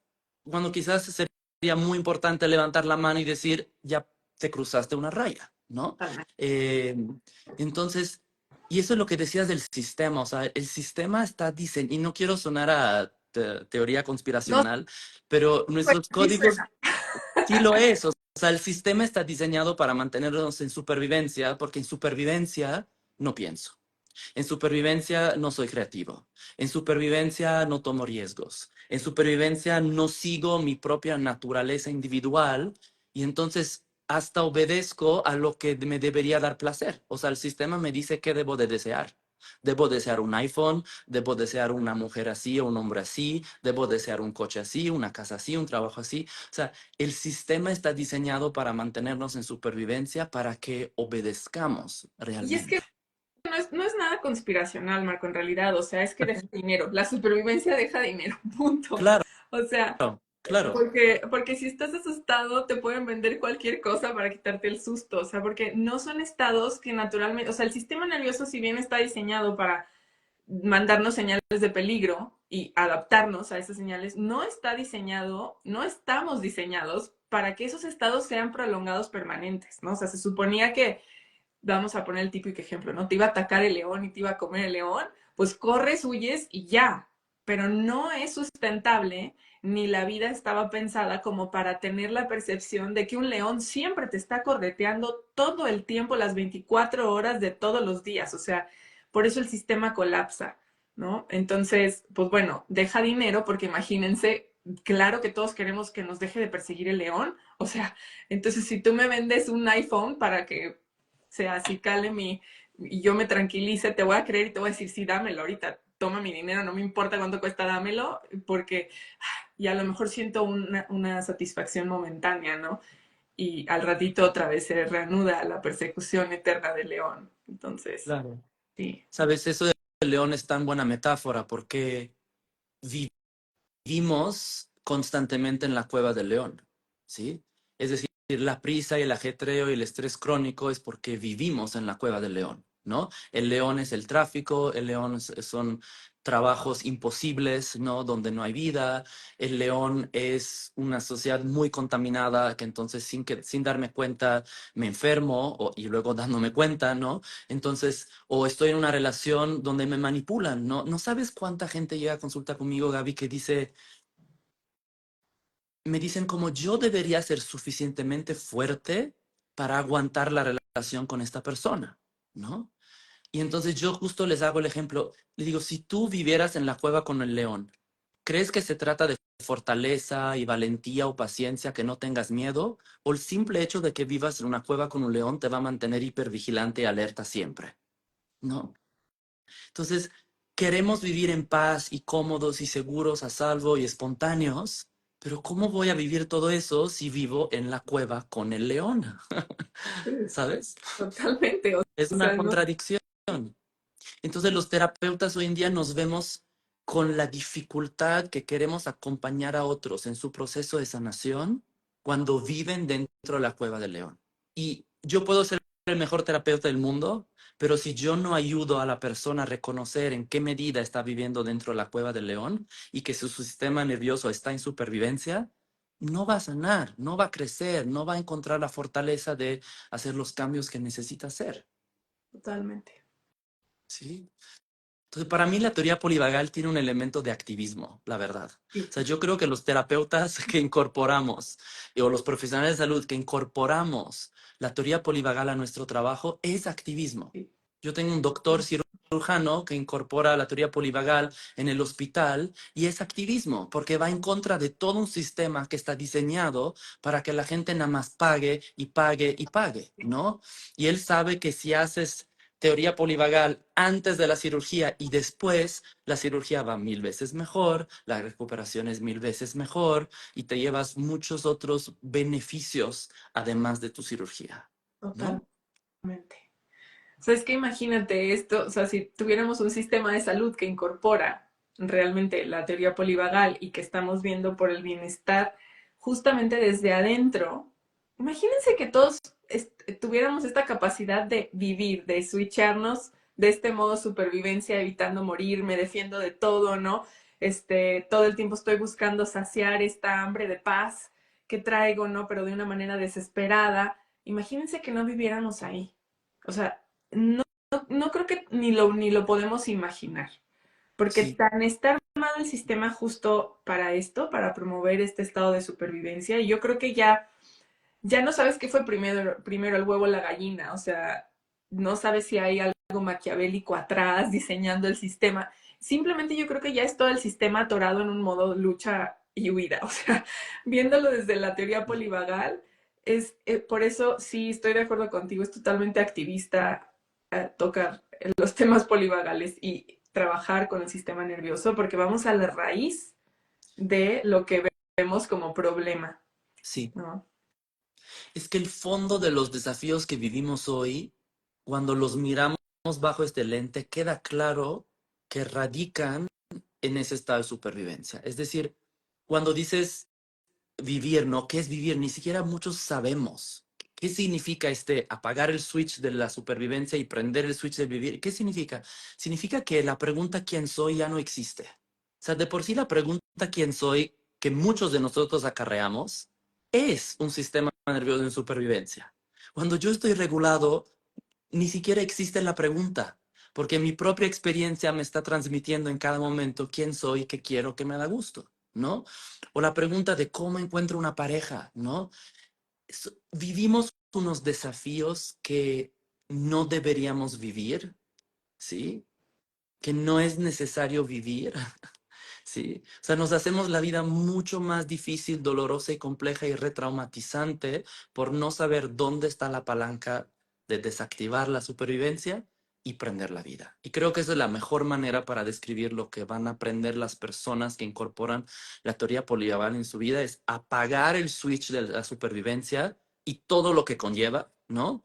cuando quizás sería muy importante levantar la mano y decir, ya te cruzaste una raya, ¿no? Totalmente. Eh, entonces, y eso es lo que decías del sistema, o sea, el sistema está diseñado, y no quiero sonar a teoría No, conspiracional, pero pues nuestros sí códigos suena. sí lo es, o sea, el sistema está diseñado para mantenernos en supervivencia, porque en supervivencia no pienso. En supervivencia no soy creativo. En supervivencia no tomo riesgos. En supervivencia no sigo mi propia naturaleza individual y entonces hasta obedezco a lo que me debería dar placer. O sea, el sistema me dice qué debo de desear. Debo desear un iPhone, debo desear una mujer así o un hombre así, debo desear un coche así, una casa así, un trabajo así. O sea, el sistema está diseñado para mantenernos en supervivencia, para que obedezcamos Y es que realmente. no es nada conspiracional, Marco, en realidad. O sea, es que deja dinero. La supervivencia deja dinero, punto. Claro, O sea, claro. porque si estás asustado, te pueden vender cualquier cosa para quitarte el susto. O sea, porque no son estados que naturalmente. O sea, el sistema nervioso, si bien está diseñado para mandarnos señales de peligro y adaptarnos a esas señales, no está diseñado, no estamos diseñados para que esos estados sean prolongados permanentes, ¿no? O sea, se suponía que vamos a poner el típico ejemplo, ¿no? Te iba a atacar el león y te iba a comer el león, pues corres, huyes y ya. Pero no es sustentable ni la vida estaba pensada como para tener la percepción de que un león siempre te está correteando todo el tiempo, las 24 horas de todos los días. O sea, por eso el sistema colapsa, ¿no? Entonces, pues bueno, deja dinero porque imagínense, claro que todos queremos que nos deje de perseguir el león. O sea, entonces si tú me vendes un iPhone para que sea así cale y yo me tranquilice, te voy a creer y te voy a decir, sí, dámelo ahorita, toma mi dinero, no me importa cuánto cuesta, dámelo, porque y a lo mejor siento una satisfacción momentánea, ¿no? Y al ratito otra vez se reanuda la persecución eterna del león. Entonces, Claro. sí. Sabes, eso del león es tan buena metáfora porque vivimos constantemente en la cueva del león, ¿sí? Es decir, la prisa y el ajetreo y el estrés crónico es porque vivimos en la cueva del león, ¿no? El león es el tráfico, el león son trabajos imposibles, ¿no? Donde no hay vida. El león es una sociedad muy contaminada que entonces sin darme cuenta me enfermo y luego dándome cuenta, ¿no? Entonces, o estoy en una relación donde me manipulan, ¿no? No sabes cuánta gente llega a consulta conmigo, Gaby, que dice, me dicen como yo debería ser suficientemente fuerte para aguantar la relación con esta persona, ¿no? Y entonces yo justo les hago el ejemplo, le digo, si tú vivieras en la cueva con el león, ¿crees que se trata de fortaleza y valentía o paciencia, que no tengas miedo? ¿O el simple hecho de que vivas en una cueva con un león te va a mantener hipervigilante y alerta siempre? ¿No? Entonces, queremos vivir en paz y cómodos y seguros, a salvo y espontáneos, pero ¿cómo voy a vivir todo eso si vivo en la cueva con el león? ¿Sabes? Totalmente, o Es una sea, no, contradicción. Entonces los terapeutas hoy en día nos vemos con la dificultad que queremos acompañar a otros en su proceso de sanación cuando viven dentro de la cueva del león. Y yo puedo ser el mejor terapeuta del mundo, pero si yo no ayudo a la persona a reconocer en qué medida está viviendo dentro de la cueva del león y que su sistema nervioso está en supervivencia, no va a sanar, no va a crecer, no va a encontrar la fortaleza de hacer los cambios que necesita hacer. totalmente. ¿Sí? Entonces, para mí la teoría polivagal tiene un elemento de activismo, la verdad. O Sí, sea, yo creo que los terapeutas que incorporamos o los profesionales de salud que incorporamos la teoría polivagal a nuestro trabajo es activismo. sí, Yo tengo un doctor cirujano que incorpora la teoría polivagal en el hospital y es activismo porque va en contra de todo un sistema que está diseñado para que la gente nada más pague y pague y pague, ¿no? Y él sabe que si haces teoría polivagal antes de la cirugía y después, la cirugía va 1000 veces mejor, la recuperación es 1000 veces mejor y te llevas muchos otros beneficios además de tu cirugía, ¿no? totalmente. O sea, es que imagínate esto, o sea, si tuviéramos un sistema de salud que incorpora realmente la teoría polivagal y que estamos viendo por el bienestar justamente desde adentro, imagínense que todos tuviéramos esta capacidad de vivir, de switcharnos de este modo supervivencia, evitando morir, me defiendo de todo, ¿no? Todo el tiempo estoy buscando saciar esta hambre de paz que traigo, ¿no? Pero de una manera desesperada. Imagínense que no viviéramos ahí. O sea, no, no creo que ni lo podemos imaginar, porque Sí, tan está armado el sistema justo para esto, para promover este estado de supervivencia, y yo creo que ya no sabes qué fue primero el huevo o la gallina, o sea, no sabes si hay algo maquiavélico atrás diseñando el sistema. Simplemente yo creo que ya es todo el sistema atorado en un modo lucha y huida, o sea, viéndolo desde la teoría polivagal, por eso sí estoy de acuerdo contigo, es totalmente activista tocar los temas polivagales y trabajar con el sistema nervioso, porque vamos a la raíz de lo que vemos como problema, sí. ¿no? Es que el fondo de los desafíos que vivimos hoy, cuando los miramos bajo este lente, queda claro que radican en ese estado de supervivencia. Es decir, cuando dices vivir, ¿no? ¿Qué es vivir? Ni siquiera muchos sabemos. ¿Qué significa apagar el switch de la supervivencia y prender el switch de vivir? ¿Qué significa? Significa que la pregunta ¿quién soy? Ya no existe. O sea, de por sí la pregunta ¿quién soy? Que muchos de nosotros acarreamos es un sistema nervioso en supervivencia. Cuando yo estoy regulado, ni siquiera existe la pregunta, porque mi propia experiencia me está transmitiendo en cada momento quién soy, qué quiero, qué me da gusto, ¿no? O la pregunta de cómo encuentro una pareja, ¿no? Vivimos unos desafíos que no deberíamos vivir, ¿sí? Que no es necesario vivir, ¿sí? O sea, nos hacemos la vida mucho más difícil, dolorosa y compleja y retraumatizante por no saber dónde está la palanca de desactivar la supervivencia y prender la vida. Y creo que esa es la mejor manera para describir lo que van a aprender las personas que incorporan la teoría polivagal en su vida, es apagar el switch de la supervivencia y todo lo que conlleva, ¿no?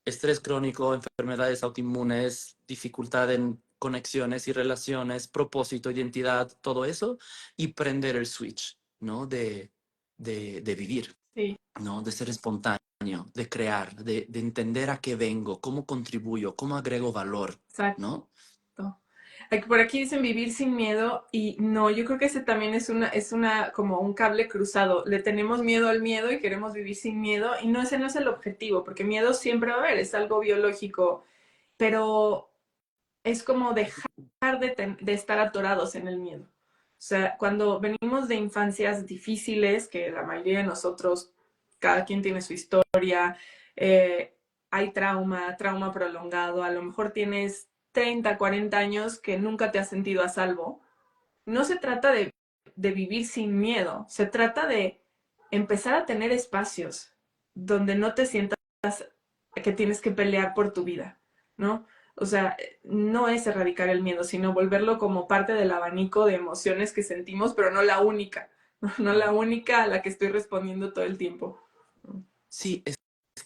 Estrés crónico, enfermedades autoinmunes, dificultad en conexiones y relaciones, propósito, identidad, todo eso, y prender el switch, ¿no? De vivir, Sí, ¿no? De ser espontáneo, de crear, de entender a qué vengo, cómo contribuyo, cómo agrego valor, exacto. ¿no? Por aquí dicen vivir sin miedo y no, yo creo que ese también es una, como un cable cruzado. Le tenemos miedo al miedo y queremos vivir sin miedo y no, ese no es el objetivo, porque miedo siempre va a haber, es algo biológico, pero es como dejar de estar atorados en el miedo. O sea, cuando venimos de infancias difíciles, que la mayoría de nosotros, cada quien tiene su historia, eh, hay trauma prolongado, a lo mejor tienes 30, 40 años que nunca te has sentido a salvo. No se trata de vivir sin miedo, se trata de empezar a tener espacios donde no te sientas que tienes que pelear por tu vida, ¿no? O sea, no es erradicar el miedo, sino volverlo como parte del abanico de emociones que sentimos, pero no la única, no la única a la que estoy respondiendo todo el tiempo. Sí, es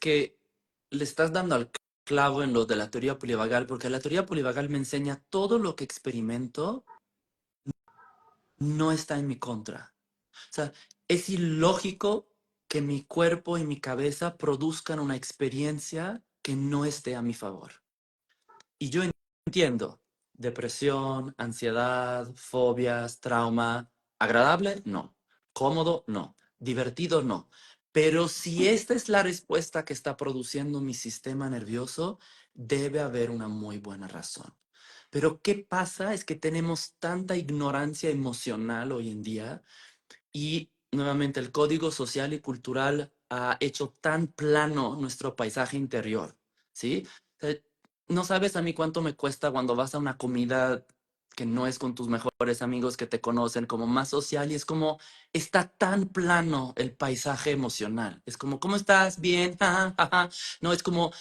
que le estás dando al clavo en lo de la teoría polivagal, porque la teoría polivagal me enseña todo lo que experimento no está en mi contra. O sea, es ilógico que mi cuerpo y mi cabeza produzcan una experiencia que no esté a mi favor. Y yo entiendo, depresión, ansiedad, fobias, trauma, agradable, no. Cómodo, no. Divertido, no. Pero si esta es la respuesta que está produciendo mi sistema nervioso, debe haber una muy buena razón. Pero ¿qué pasa? Es que tenemos tanta ignorancia emocional hoy en día y nuevamente el código social y cultural ha hecho tan plano nuestro paisaje interior, ¿sí? O sea, no sabes a mí cuánto me cuesta cuando vas a una comida que no es con tus mejores amigos que te conocen, como más social, y es como, está tan plano el paisaje emocional. Es como, ¿cómo estás? Bien. Ja, ja, ja. No, es como,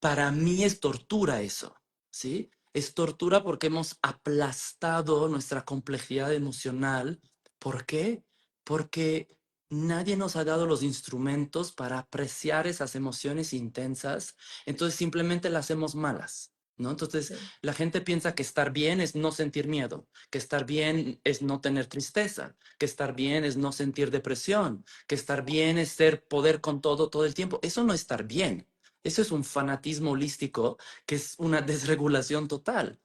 para mí es tortura eso, ¿sí? Es tortura porque hemos aplastado nuestra complejidad emocional. ¿Por qué? Porque nadie nos ha dado los instrumentos para apreciar esas emociones intensas, entonces simplemente las hacemos malas, ¿no? Entonces Sí, la gente piensa que estar bien es no sentir miedo, que estar bien es no tener tristeza, que estar bien es no sentir depresión, que estar bien es ser poder con todo el tiempo. Eso no es estar bien. Eso es un fanatismo holístico que es una desregulación total.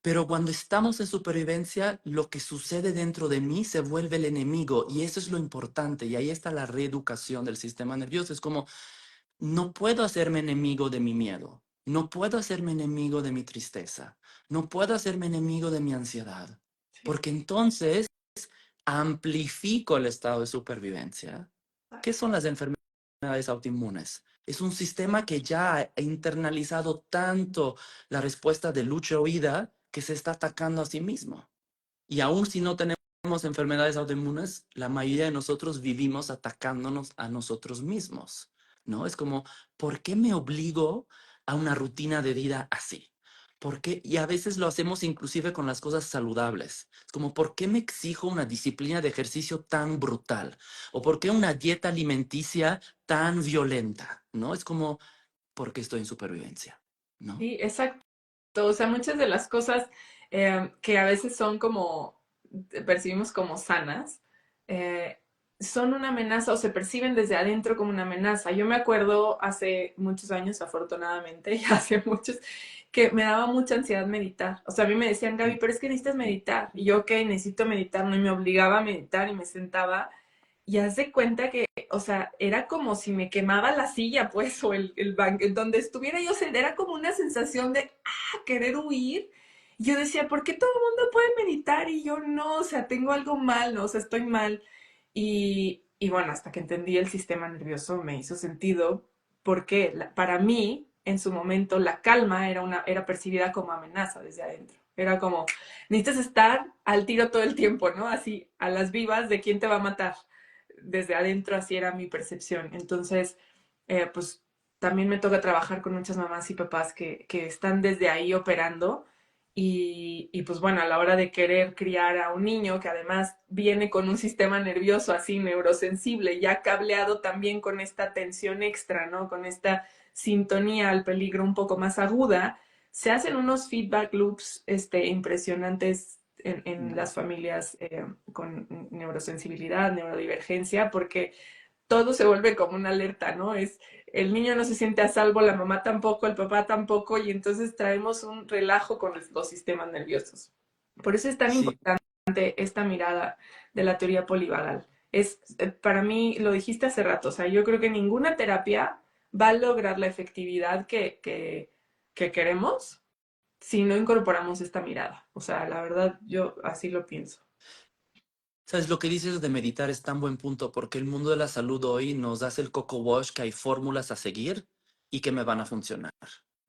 Pero cuando estamos en supervivencia, lo que sucede dentro de mí se vuelve el enemigo y eso es lo importante. Y ahí está la reeducación del sistema nervioso. Es como, no puedo hacerme enemigo de mi miedo. No puedo hacerme enemigo de mi tristeza. No puedo hacerme enemigo de mi ansiedad. sí, Porque entonces amplifico el estado de supervivencia. ¿Qué son las enfermedades autoinmunes? Es un sistema que ya ha internalizado tanto la respuesta de lucha o huida que se está atacando a sí mismo. Y aún si no tenemos enfermedades autoinmunes, la mayoría de nosotros vivimos atacándonos a nosotros mismos, ¿no? Es como, ¿por qué me obligo a una rutina de vida así? ¿Por qué? Y a veces lo hacemos inclusive con las cosas saludables. Es como, ¿por qué me exijo una disciplina de ejercicio tan brutal? ¿O por qué una dieta alimenticia tan violenta? ¿No? Es como, ¿por qué estoy en supervivencia? ¿No? sí, exacto. O sea, muchas de las cosas que a veces son como, percibimos como sanas, eh, son una amenaza o se perciben desde adentro como una amenaza. Yo me acuerdo hace muchos años, afortunadamente, ya hace muchos, que me daba mucha ansiedad meditar. O sea, a mí me decían, Gaby, pero es que necesitas meditar. Y yo, ok, necesito meditar, ¿no? Y me obligaba a meditar y me sentaba. Y haz de cuenta que, o sea, era como si me quemaba la silla, pues, o el banco, donde estuviera yo, era como una sensación de, querer huir. Y yo decía, ¿por qué todo el mundo puede meditar y yo no? O sea, tengo algo mal, ¿no? O sea, estoy mal. Y bueno, hasta que entendí el sistema nervioso me hizo sentido porque para mí, en su momento, la calma era percibida como amenaza desde adentro. Era como, necesitas estar al tiro todo el tiempo, ¿no? Así, a las vivas de quién te va a matar. Desde adentro así era mi percepción. Entonces, pues también me toca trabajar con muchas mamás y papás que están desde ahí operando y pues bueno, a la hora de querer criar a un niño que además viene con un sistema nervioso así neurosensible, ya cableado también con esta tensión extra, ¿no? Con esta sintonía al peligro un poco más aguda, se hacen unos feedback loops impresionantes en las familias con neurosensibilidad, neurodivergencia, porque todo se vuelve como una alerta, ¿no? El niño no se siente a salvo, la mamá tampoco, el papá tampoco, y entonces traemos un relajo con los sistemas nerviosos. Por eso es tan Sí. importante esta mirada de la teoría polivagal. Para mí, lo dijiste hace rato, o sea, yo creo que ninguna terapia va a lograr la efectividad que queremos si no incorporamos esta mirada. O sea, la verdad, yo así lo pienso. Sabes, lo que dices de meditar es tan buen punto porque el mundo de la salud hoy nos hace el coco wash que hay fórmulas a seguir y que me van a funcionar,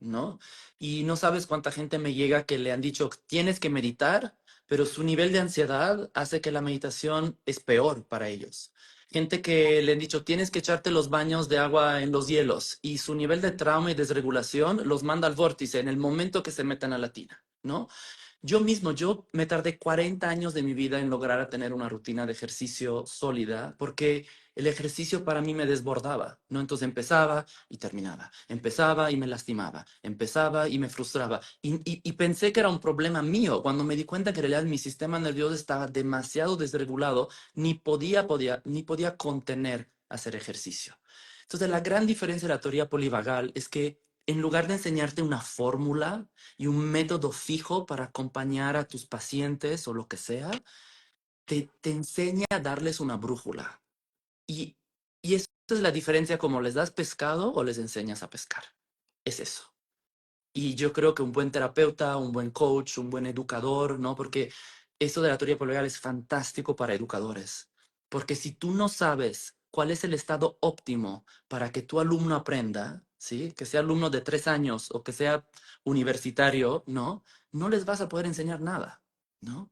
¿no? Y no sabes cuánta gente me llega que le han dicho tienes que meditar, pero su nivel de ansiedad hace que la meditación es peor para ellos. Gente que le han dicho tienes que echarte los baños de agua en los hielos y su nivel de trauma y desregulación los manda al vórtice en el momento que se metan a la tina, ¿no? Yo mismo, yo me tardé 40 años de mi vida en lograr a tener una rutina de ejercicio sólida porque el ejercicio para mí me desbordaba, ¿no? Entonces empezaba y me lastimaba, empezaba y me frustraba. Y pensé que era un problema mío cuando me di cuenta que en realidad mi sistema nervioso estaba demasiado desregulado, ni podía contener hacer ejercicio. Entonces, la gran diferencia de la teoría polivagal es que en lugar de enseñarte una fórmula, y un método fijo para acompañar a tus pacientes o lo que sea, te enseña a darles una brújula. Y, y eso es la diferencia como les das pescado o les enseñas a pescar. Es eso. Y yo creo que un buen terapeuta, un buen coach, un buen educador, ¿no? Porque eso de la teoría polivagal es fantástico para educadores. Porque si tú no sabes cuál es el estado óptimo para que tu alumno aprenda, ¿sí? Que sea alumno de 3 años o que sea universitario, ¿no? No les vas a poder enseñar nada, ¿no?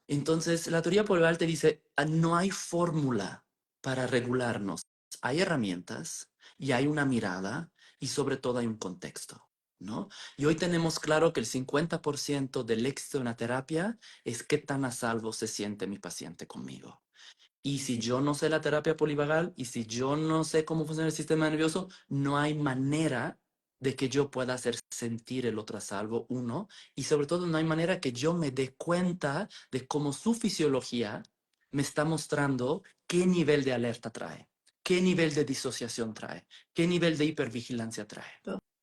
Entonces, la teoría polivagal te dice, no hay fórmula para regularnos. Hay herramientas y hay una mirada y sobre todo hay un contexto, ¿no? Y hoy tenemos claro que el 50% del éxito de una terapia es qué tan a salvo se siente mi paciente conmigo. Y si yo no sé la terapia polivagal y si yo no sé cómo funciona el sistema nervioso, no hay manera de que yo pueda hacer sentir el otro a salvo, uno, y sobre todo no hay manera que yo me dé cuenta de cómo su fisiología me está mostrando qué nivel de alerta trae, qué nivel de disociación trae, qué nivel de hipervigilancia trae.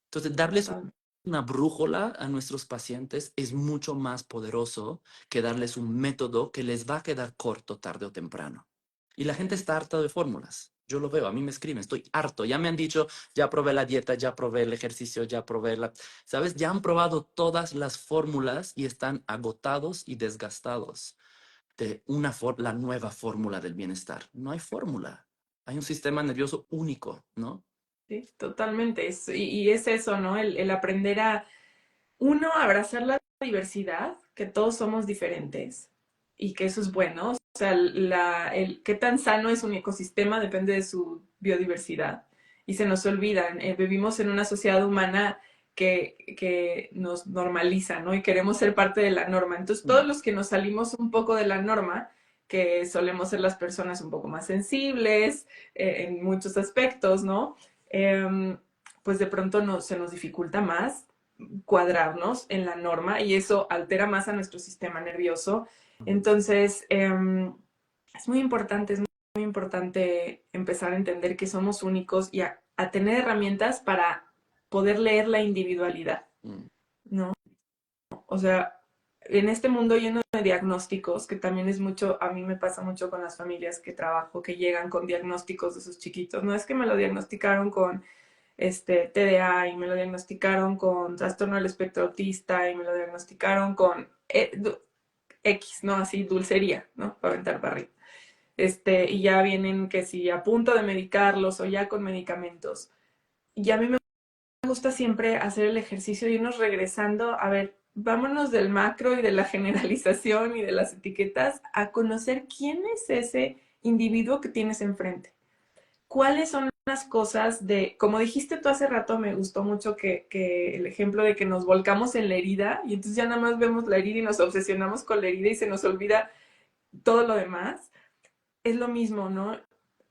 Entonces, darles Total. una brújula a nuestros pacientes es mucho más poderoso que darles un método que les va a quedar corto tarde o temprano. Y la gente está harta de fórmulas. Yo lo veo, a mí me escriben, estoy harto. Ya me han dicho, ya probé la dieta, ya probé el ejercicio, ya probé la... ¿Sabes? Ya han probado todas las fórmulas y están agotados y desgastados de la nueva fórmula del bienestar. No hay fórmula. Hay un sistema nervioso único, ¿no? Sí, totalmente. Y es eso, ¿no? El aprender a, uno, abrazar la diversidad, que todos somos diferentes y que eso es bueno. O sea, qué tan sano es un ecosistema depende de su biodiversidad. Y se nos olvidan. Vivimos en una sociedad humana que nos normaliza, ¿no? Y queremos ser parte de la norma. Entonces, todos Mm. los que nos salimos un poco de la norma, que solemos ser las personas un poco más sensibles en muchos aspectos, ¿no? Em, pues de pronto se nos dificulta más cuadrarnos en la norma y eso altera más a nuestro sistema nervioso. Entonces, es muy importante empezar a entender que somos únicos y a tener herramientas para poder leer la individualidad, Mm. ¿no? O sea, en este mundo lleno de diagnósticos, que también es mucho, a mí me pasa mucho con las familias que trabajo, que llegan con diagnósticos de sus chiquitos. No es que me lo diagnosticaron con TDA y me lo diagnosticaron con trastorno del espectro autista y me lo diagnosticaron con X, ¿no? Así, dulcería, ¿no? Para aventar para arriba. Y ya vienen que si a punto de medicarlos o ya con medicamentos. Y a mí me gusta siempre hacer el ejercicio de irnos regresando, a ver, vámonos del macro y de la generalización y de las etiquetas a conocer quién es ese individuo que tienes enfrente. ¿Cuáles son las cosas como dijiste tú hace rato, me gustó mucho que el ejemplo de que nos volcamos en la herida y entonces ya nada más vemos la herida y nos obsesionamos con la herida y se nos olvida todo lo demás? Es lo mismo, ¿no?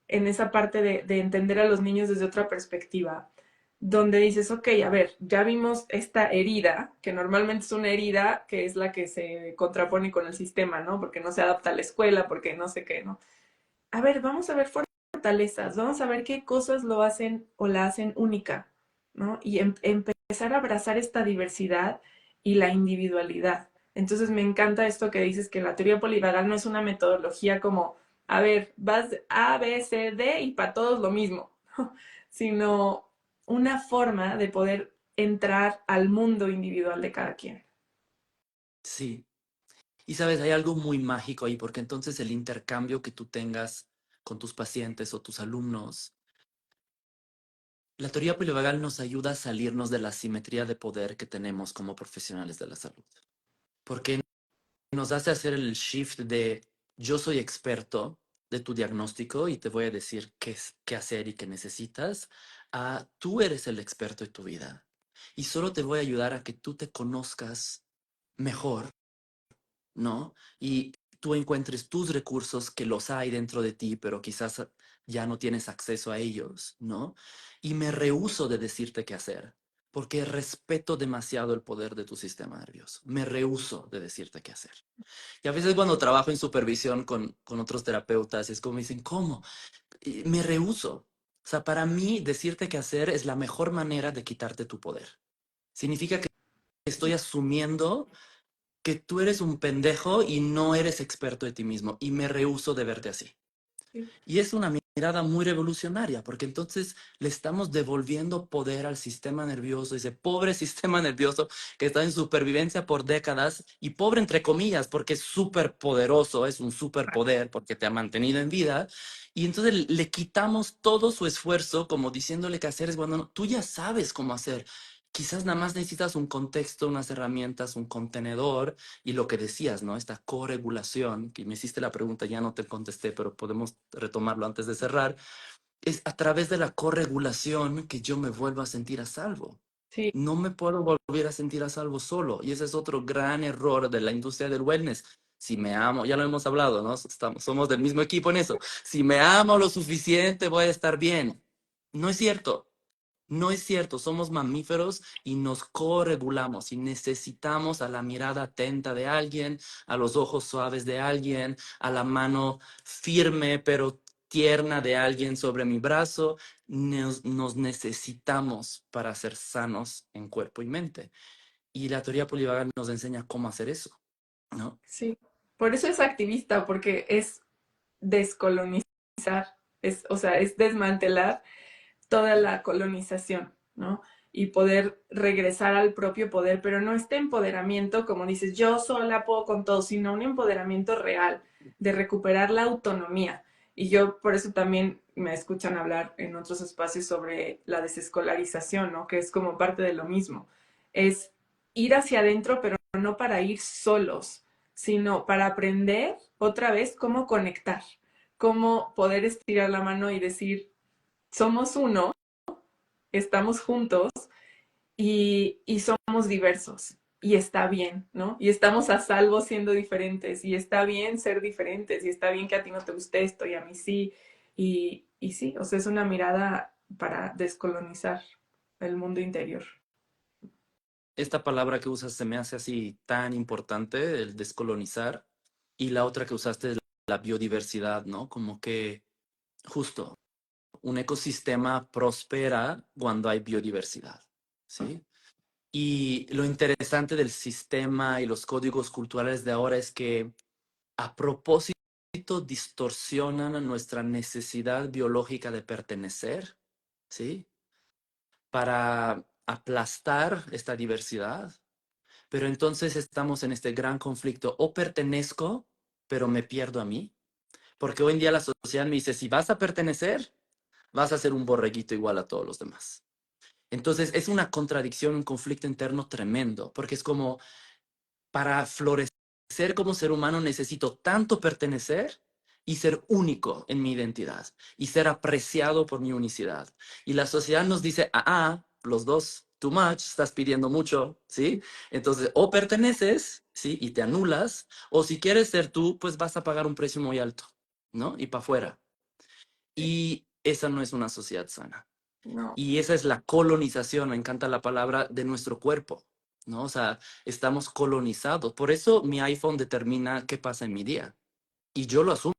En esa parte de entender a los niños desde otra perspectiva, donde dices, ok, a ver, ya vimos esta herida, que normalmente es una herida que es la que se contrapone con el sistema, ¿no? Porque no se adapta a la escuela, porque no sé qué, ¿no? A ver, vamos a ver fortalezas, vamos a ver qué cosas lo hacen o la hacen única, ¿no? Y empezar a abrazar esta diversidad y la individualidad. Entonces me encanta esto que dices, que la teoría polivagal no es una metodología como, a ver, vas A, B, C, D y para todos lo mismo, sino una forma de poder entrar al mundo individual de cada quien. Sí. Y sabes, hay algo muy mágico ahí, porque entonces el intercambio que tú tengas con tus pacientes o tus alumnos, la teoría polivagal nos ayuda a salirnos de la asimetría de poder que tenemos como profesionales de la salud. Porque nos hace hacer el shift de yo soy experto de tu diagnóstico y te voy a decir qué hacer y qué necesitas, a tú eres el experto de tu vida. Y solo te voy a ayudar a que tú te conozcas mejor, ¿no? Y tú encuentres tus recursos que los hay dentro de ti, pero quizás ya no tienes acceso a ellos, ¿no? Y me rehúso de decirte qué hacer, porque respeto demasiado el poder de tu sistema nervioso. Me rehúso de decirte qué hacer. Y a veces cuando trabajo en supervisión con otros terapeutas, es como me dicen, ¿cómo? Y me rehúso. O sea, para mí decirte qué hacer es la mejor manera de quitarte tu poder. Significa que estoy asumiendo que tú eres un pendejo y no eres experto de ti mismo y me rehúso de verte así. Sí, Y es una mirada muy revolucionaria, porque entonces le estamos devolviendo poder al sistema nervioso, ese pobre sistema nervioso que está en supervivencia por décadas, y pobre entre comillas, porque es súper poderoso, es un superpoder porque te ha mantenido en vida, y entonces le quitamos todo su esfuerzo como diciéndole qué hacer, es cuando no, tú ya sabes cómo hacer. Quizás nada más necesitas un contexto, unas herramientas, un contenedor, y lo que decías, ¿no? Esta corregulación, que me hiciste la pregunta, ya no te contesté, pero podemos retomarlo antes de cerrar, es a través de la corregulación que yo me vuelvo a sentir a salvo. sí, No me puedo volver a sentir a salvo solo. Y ese es otro gran error de la industria del wellness. Si me amo, ya lo hemos hablado, ¿no? Somos del mismo equipo en eso. Si me amo lo suficiente, voy a estar bien. No es cierto. No es cierto, somos mamíferos y nos corregulamos y necesitamos a la mirada atenta de alguien, a los ojos suaves de alguien, a la mano firme pero tierna de alguien sobre mi brazo. Nos necesitamos para ser sanos en cuerpo y mente. Y la teoría polivagal nos enseña cómo hacer eso, ¿no? sí. Por eso es activista, porque es descolonizar, o sea, es desmantelar toda la colonización, ¿no? Y poder regresar al propio poder, pero no este empoderamiento, como dices, yo sola puedo con todo, sino un empoderamiento real, de recuperar la autonomía. Y yo por eso también me escuchan hablar en otros espacios sobre la desescolarización, ¿no? Que es como parte de lo mismo. Es ir hacia adentro, pero no para ir solos, sino para aprender otra vez cómo conectar, cómo poder estirar la mano y decir, somos uno, estamos juntos y somos diversos. Y está bien, ¿no? Y estamos a salvo siendo diferentes. Y está bien ser diferentes. Y está bien que a ti no te guste esto y a mí sí. Y sí, o sea, es una mirada para descolonizar el mundo interior. Esta palabra que usas se me hace así tan importante, el descolonizar, y la otra que usaste es la biodiversidad, ¿no? Como que justo un ecosistema prospera cuando hay biodiversidad, ¿sí? Y lo interesante del sistema y los códigos culturales de ahora es que a propósito distorsionan nuestra necesidad biológica de pertenecer, ¿sí? Para aplastar esta diversidad. Pero entonces estamos en este gran conflicto. O pertenezco, pero me pierdo a mí. Porque hoy en día la sociedad me dice, si vas a pertenecer, vas a ser un borreguito igual a todos los demás. Entonces es una contradicción, un conflicto interno tremendo, porque es como, para florecer como ser humano necesito tanto pertenecer y ser único en mi identidad y ser apreciado por mi unicidad. Y la sociedad nos dice, los dos, too much, estás pidiendo mucho, ¿sí? Entonces, o perteneces, ¿sí? Y te anulas, o si quieres ser tú, pues vas a pagar un precio muy alto, ¿no? Y para afuera. Y esa no es una sociedad sana. No, Y esa es la colonización, me encanta la palabra, de nuestro cuerpo, ¿no? O sea, estamos colonizados. Por eso mi iPhone determina qué pasa en mi día. Y yo lo asumo,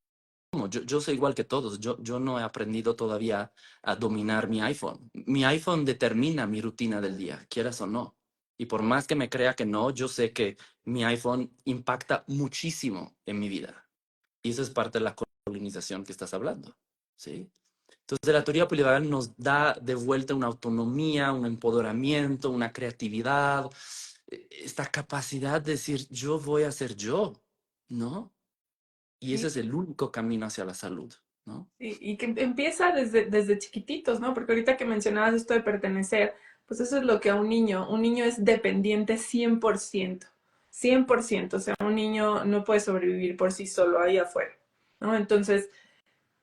Yo soy igual que todos. Yo no he aprendido todavía a dominar mi iPhone. Mi iPhone determina mi rutina del día, quieras o no. Y por más que me crea que no, yo sé que mi iPhone impacta muchísimo en mi vida. Y eso es parte de la colonización que estás hablando, ¿sí? Entonces, la teoría polivagal nos da de vuelta una autonomía, un empoderamiento, una creatividad, esta capacidad de decir, yo voy a ser yo, ¿no? Y ese Sí, es el único camino hacia la salud, ¿no? y que empieza desde chiquititos, ¿no? Porque ahorita que mencionabas esto de pertenecer, pues eso es lo que a un niño es dependiente 100%, 100%, o sea, un niño no puede sobrevivir por sí solo ahí afuera, ¿no? Entonces,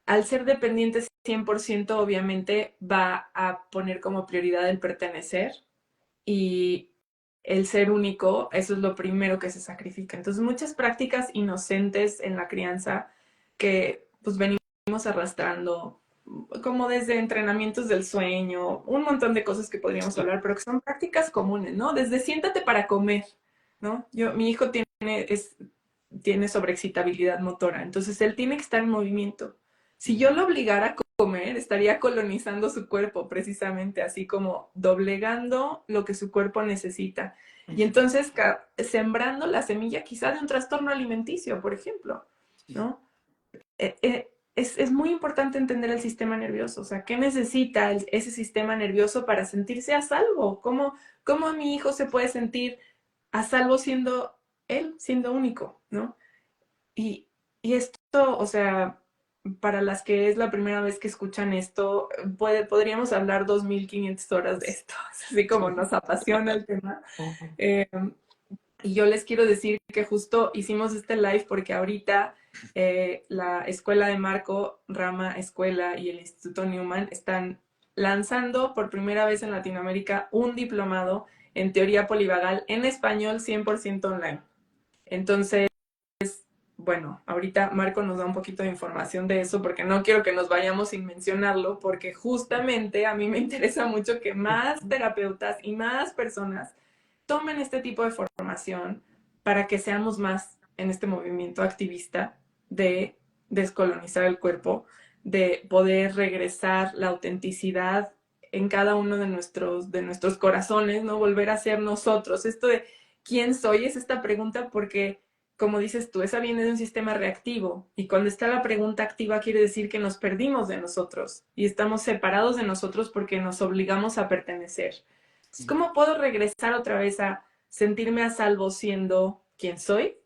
al ser dependiente 100%, obviamente va a poner como prioridad el pertenecer y el ser único, eso es lo primero que se sacrifica. Entonces, muchas prácticas inocentes en la crianza que pues venimos arrastrando, como desde entrenamientos del sueño, un montón de cosas que podríamos Sí, hablar, pero que son prácticas comunes, ¿no? Desde siéntate para comer, ¿no? Mi hijo tiene sobreexcitabilidad motora, entonces él tiene que estar en movimiento. Si yo lo obligara a comer, estaría colonizando su cuerpo, precisamente así como doblegando lo que su cuerpo necesita. Y entonces sembrando la semilla quizá de un trastorno alimenticio, por ejemplo, sí, ¿no? Es muy importante entender el sistema nervioso, o sea, ¿qué necesita ese sistema nervioso para sentirse a salvo? ¿Cómo mi hijo se puede sentir a salvo siendo él, siendo único, ¿no? Y, y esto, o sea, para las que es la primera vez que escuchan esto, podríamos hablar 2500 horas de esto, así como nos apasiona el tema. Eh, y yo les quiero decir que justo hicimos este live porque ahorita la Escuela de Marco, Rama Escuela y el Instituto Newman están lanzando por primera vez en Latinoamérica un diplomado en teoría polivagal en español 100% online. Entonces, bueno, ahorita Marco nos da un poquito de información de eso porque no quiero que nos vayamos sin mencionarlo porque justamente a mí me interesa mucho que más terapeutas y más personas tomen este tipo de formación para que seamos más en este movimiento activista de descolonizar el cuerpo, de poder regresar la autenticidad en cada uno de nuestros corazones, ¿no? Volver a ser nosotros. Esto de quién soy es esta pregunta porque como dices tú, esa viene de un sistema reactivo y cuando está la pregunta activa quiere decir que nos perdimos de nosotros y estamos separados de nosotros porque nos obligamos a pertenecer. Entonces, sí. ¿cómo puedo regresar otra vez a sentirme a salvo siendo quien soy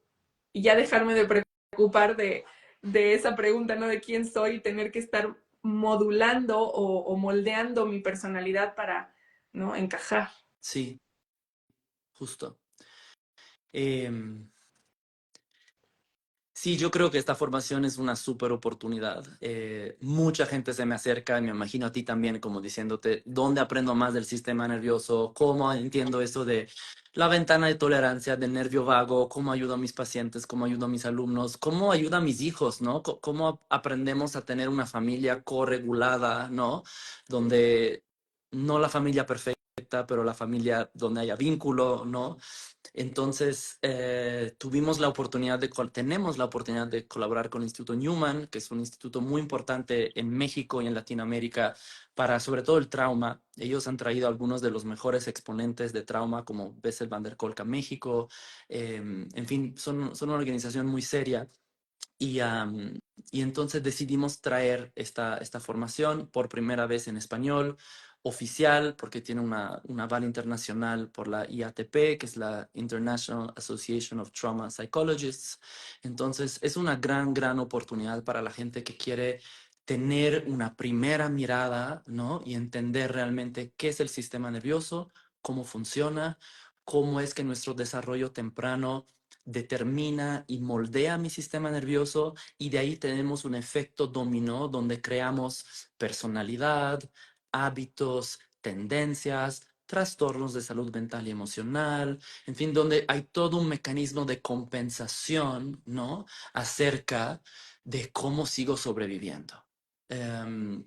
y ya dejarme de preocupar de esa pregunta, ¿no? De quién soy y tener que estar modulando o moldeando mi personalidad para, ¿no? Encajar. Sí, justo. Em, Sí, yo creo que esta formación es una súper oportunidad. Mucha gente se me acerca, y me imagino a ti también, como diciéndote, ¿dónde aprendo más del sistema nervioso? ¿Cómo entiendo eso de la ventana de tolerancia, del nervio vago? ¿Cómo ayudo a mis pacientes? ¿Cómo ayudo a mis alumnos? ¿Cómo ayudo a mis hijos? ¿No? ¿Cómo aprendemos a tener una familia corregulada, ¿no? Donde no la familia perfecta, pero la familia donde haya vínculo, ¿no? Entonces, tenemos la oportunidad de colaborar con el Instituto Newman, que es un instituto muy importante en México y en Latinoamérica para sobre todo el trauma. Ellos han traído algunos de los mejores exponentes de trauma, como Bessel van der Kolk a México. En fin, son una organización muy seria. Y, y entonces decidimos traer esta formación por primera vez en español, oficial, porque tiene una aval internacional por la IATP, que es la International Association of Trauma Psychologists. Entonces es una gran oportunidad para la gente que quiere tener una primera mirada, ¿no? Y entender realmente qué es el sistema nervioso, cómo funciona, cómo es que nuestro desarrollo temprano determina y moldea mi sistema nervioso y de ahí tenemos un efecto dominó donde creamos personalidad, hábitos, tendencias, trastornos de salud mental y emocional, en fin, donde hay todo un mecanismo de compensación, ¿no? Acerca de cómo sigo sobreviviendo. Em,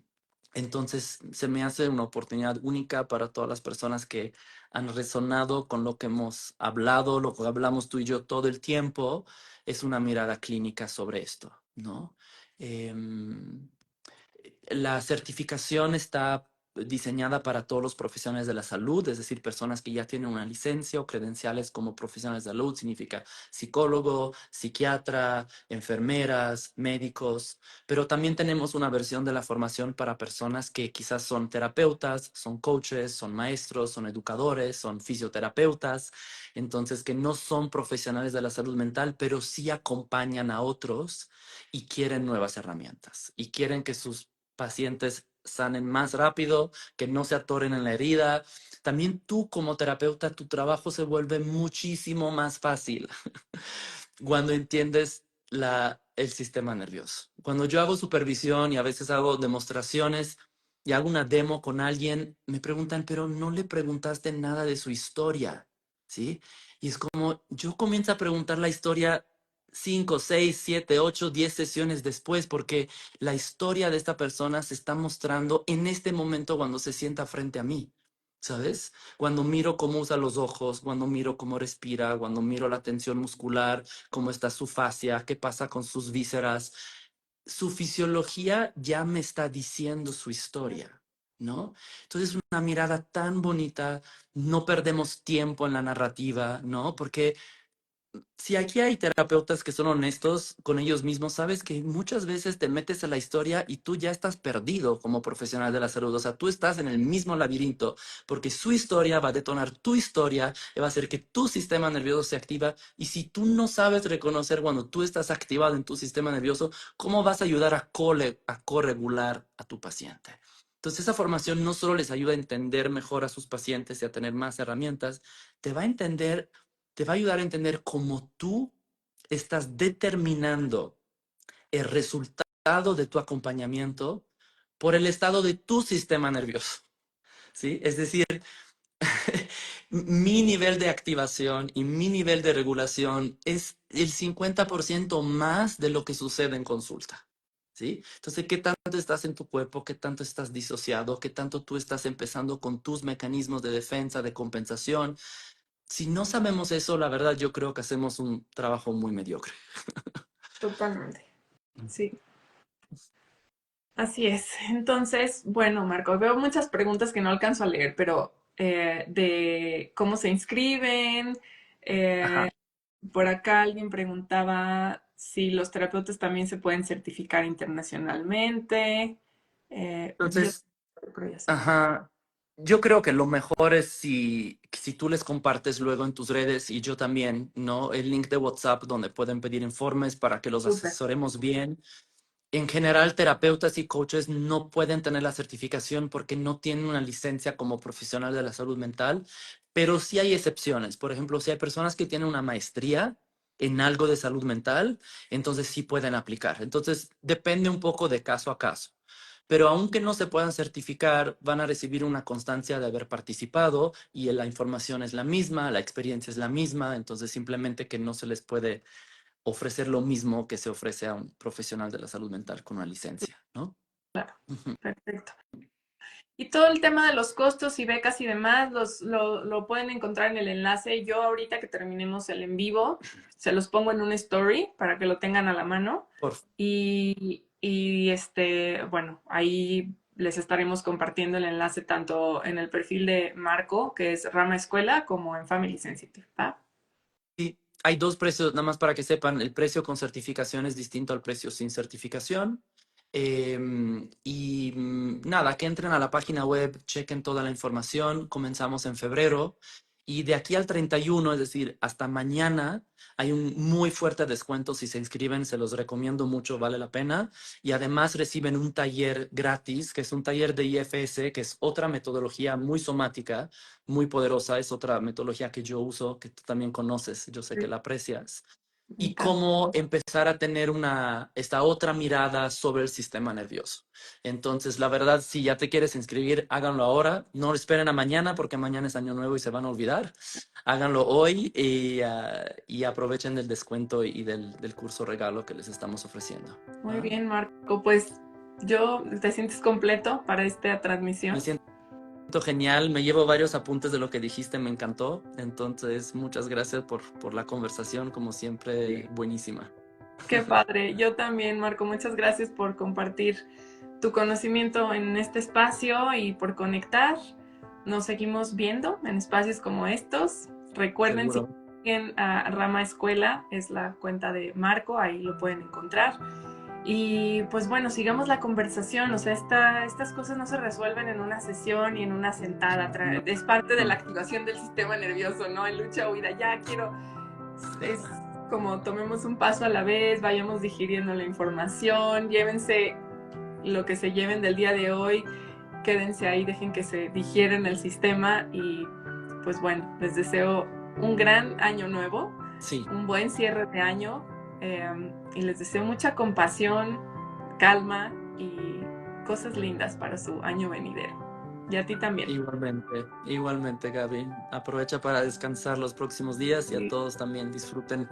entonces, se me hace una oportunidad única para todas las personas que han resonado con lo que hemos hablado, lo que hablamos tú y yo todo el tiempo, es una mirada clínica sobre esto, ¿no? Em, la certificación está diseñada para todos los profesionales de la salud, es decir, personas que ya tienen una licencia o credenciales como profesionales de salud, significa psicólogo, psiquiatra, enfermeras, médicos, pero también tenemos una versión de la formación para personas que quizás son terapeutas, son coaches, son maestros, son educadores, son fisioterapeutas, entonces que no son profesionales de la salud mental, pero sí acompañan a otros y quieren nuevas herramientas y quieren que sus pacientes sanen más rápido, que no se atoren en la herida. También tú como terapeuta, tu trabajo se vuelve muchísimo más fácil cuando entiendes el sistema nervioso. Cuando yo hago supervisión y a veces hago demostraciones y hago una demo con alguien, me preguntan, pero no le preguntaste nada de su historia, ¿sí? Y es como, yo comienzo a preguntar la historia 5, 6, 7, 8, 10 sesiones después, porque la historia de esta persona se está mostrando en este momento cuando se sienta frente a mí, ¿sabes? Cuando miro cómo usa los ojos, cuando miro cómo respira, cuando miro la tensión muscular, cómo está su fascia, qué pasa con sus vísceras. Su fisiología ya me está diciendo su historia, ¿no? Entonces, una mirada tan bonita, no perdemos tiempo en la narrativa, ¿no? Porque si aquí hay terapeutas que son honestos con ellos mismos, sabes que muchas veces te metes a la historia y tú ya estás perdido como profesional de la salud. O sea, tú estás en el mismo laberinto porque su historia va a detonar tu historia y va a hacer que tu sistema nervioso se activa. Y si tú no sabes reconocer cuando tú estás activado en tu sistema nervioso, ¿cómo vas a ayudar a corregular a tu paciente? Entonces, esa formación no solo les ayuda a entender mejor a sus pacientes y a tener más herramientas, te va a entender te va a ayudar a entender cómo tú estás determinando el resultado de tu acompañamiento por el estado de tu sistema nervioso, ¿sí? Es decir, mi nivel de activación y mi nivel de regulación es el 50% más de lo que sucede en consulta, ¿sí? Entonces, ¿qué tanto estás en tu cuerpo? ¿Qué tanto estás disociado? ¿Qué tanto tú estás empezando con tus mecanismos de defensa, de compensación? Si no sabemos eso, la verdad yo creo que hacemos un trabajo muy mediocre. Totalmente. Sí, así es. Entonces, bueno, Marco, veo muchas preguntas que no alcanzo a leer, pero de cómo se inscriben. Ajá. eh, por acá alguien preguntaba si los terapeutas también se pueden certificar internacionalmente. Vi Entonces, otro, pero ya se me fue. ajá, yo creo que lo mejor es si tú les compartes luego en tus redes y yo también, ¿no? El link de WhatsApp donde pueden pedir informes para que los Súper. asesoremos bien. En general, terapeutas y coaches no pueden tener la certificación porque no tienen una licencia como profesional de la salud mental, pero sí hay excepciones. Por ejemplo, si hay personas que tienen una maestría en algo de salud mental, entonces sí pueden aplicar. Entonces, depende un poco de caso a caso. Pero aunque no se puedan certificar, van a recibir una constancia de haber participado y la información es la misma, la experiencia es la misma, entonces simplemente que no se les puede ofrecer lo mismo que se ofrece a un profesional de la salud mental con una licencia, ¿no? Ujú. Perfecto. Y todo el tema de los costos y becas y demás, lo pueden encontrar en el enlace. Yo ahorita que terminemos el en vivo, se los pongo en un story para que lo tengan a la mano. Por, Bueno, ahí les estaremos compartiendo el enlace tanto en el perfil de Marco, que es Rama Escuela, como en Family Sensitive. ¿Va? sí, hay dos precios, nada más para que sepan, el precio con certificación es distinto al precio sin certificación. Nada, que entren a la página web, chequen toda la información, comenzamos en febrero y de aquí al 31, es decir, hasta mañana, hay un muy fuerte descuento si se inscriben, se los recomiendo mucho, vale la pena. Y además reciben un taller gratis, que es un taller de IFS, que es otra metodología muy somática, muy poderosa, es otra metodología que yo uso, que tú también conoces, yo sé que la aprecias, Me y encanta. cómo empezar a tener esta otra mirada sobre el sistema nervioso. Entonces, la verdad, si ya te quieres inscribir, háganlo ahora, no esperen a mañana porque mañana es año nuevo y se van a olvidar. Háganlo hoy y aprovechen del descuento y del curso regalo que les estamos ofreciendo. Muy ¿Va? bien, Marco. Pues ¿te sientes completo para esta Me transmisión? siento genial, me llevo varios apuntes de lo que dijiste, me encantó. Entonces, muchas gracias por la conversación, como siempre, buenísima. Qué padre. Yo también, Marco, muchas gracias por compartir tu conocimiento en este espacio y por conectar. Nos seguimos viendo en espacios como estos. Recuerden, si Seguro. siguen a Rama Escuela, es la cuenta de Marco, ahí lo pueden encontrar. Y pues bueno, sigamos la conversación. O sea, estas cosas no se resuelven en una sesión y en una sentada. No, Es parte de la no. activación del sistema nervioso, ¿no? En lucha huida, ya quiero. Es como tomemos un paso a la vez, vayamos digiriendo la información, llévense lo que se lleven del día de hoy, quédense ahí, dejen que se digiera en el sistema y pues bueno, les deseo un gran año nuevo, Sí, un buen cierre de año y les deseo mucha compasión, calma y cosas lindas para su año venidero. Y a ti también. igualmente, Gaby. Aprovecha para descansar los próximos días y a Sí, todos también disfruten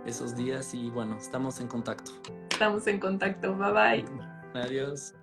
esos días y bueno, estamos en contacto. estamos en contacto. Bye bye. Adiós.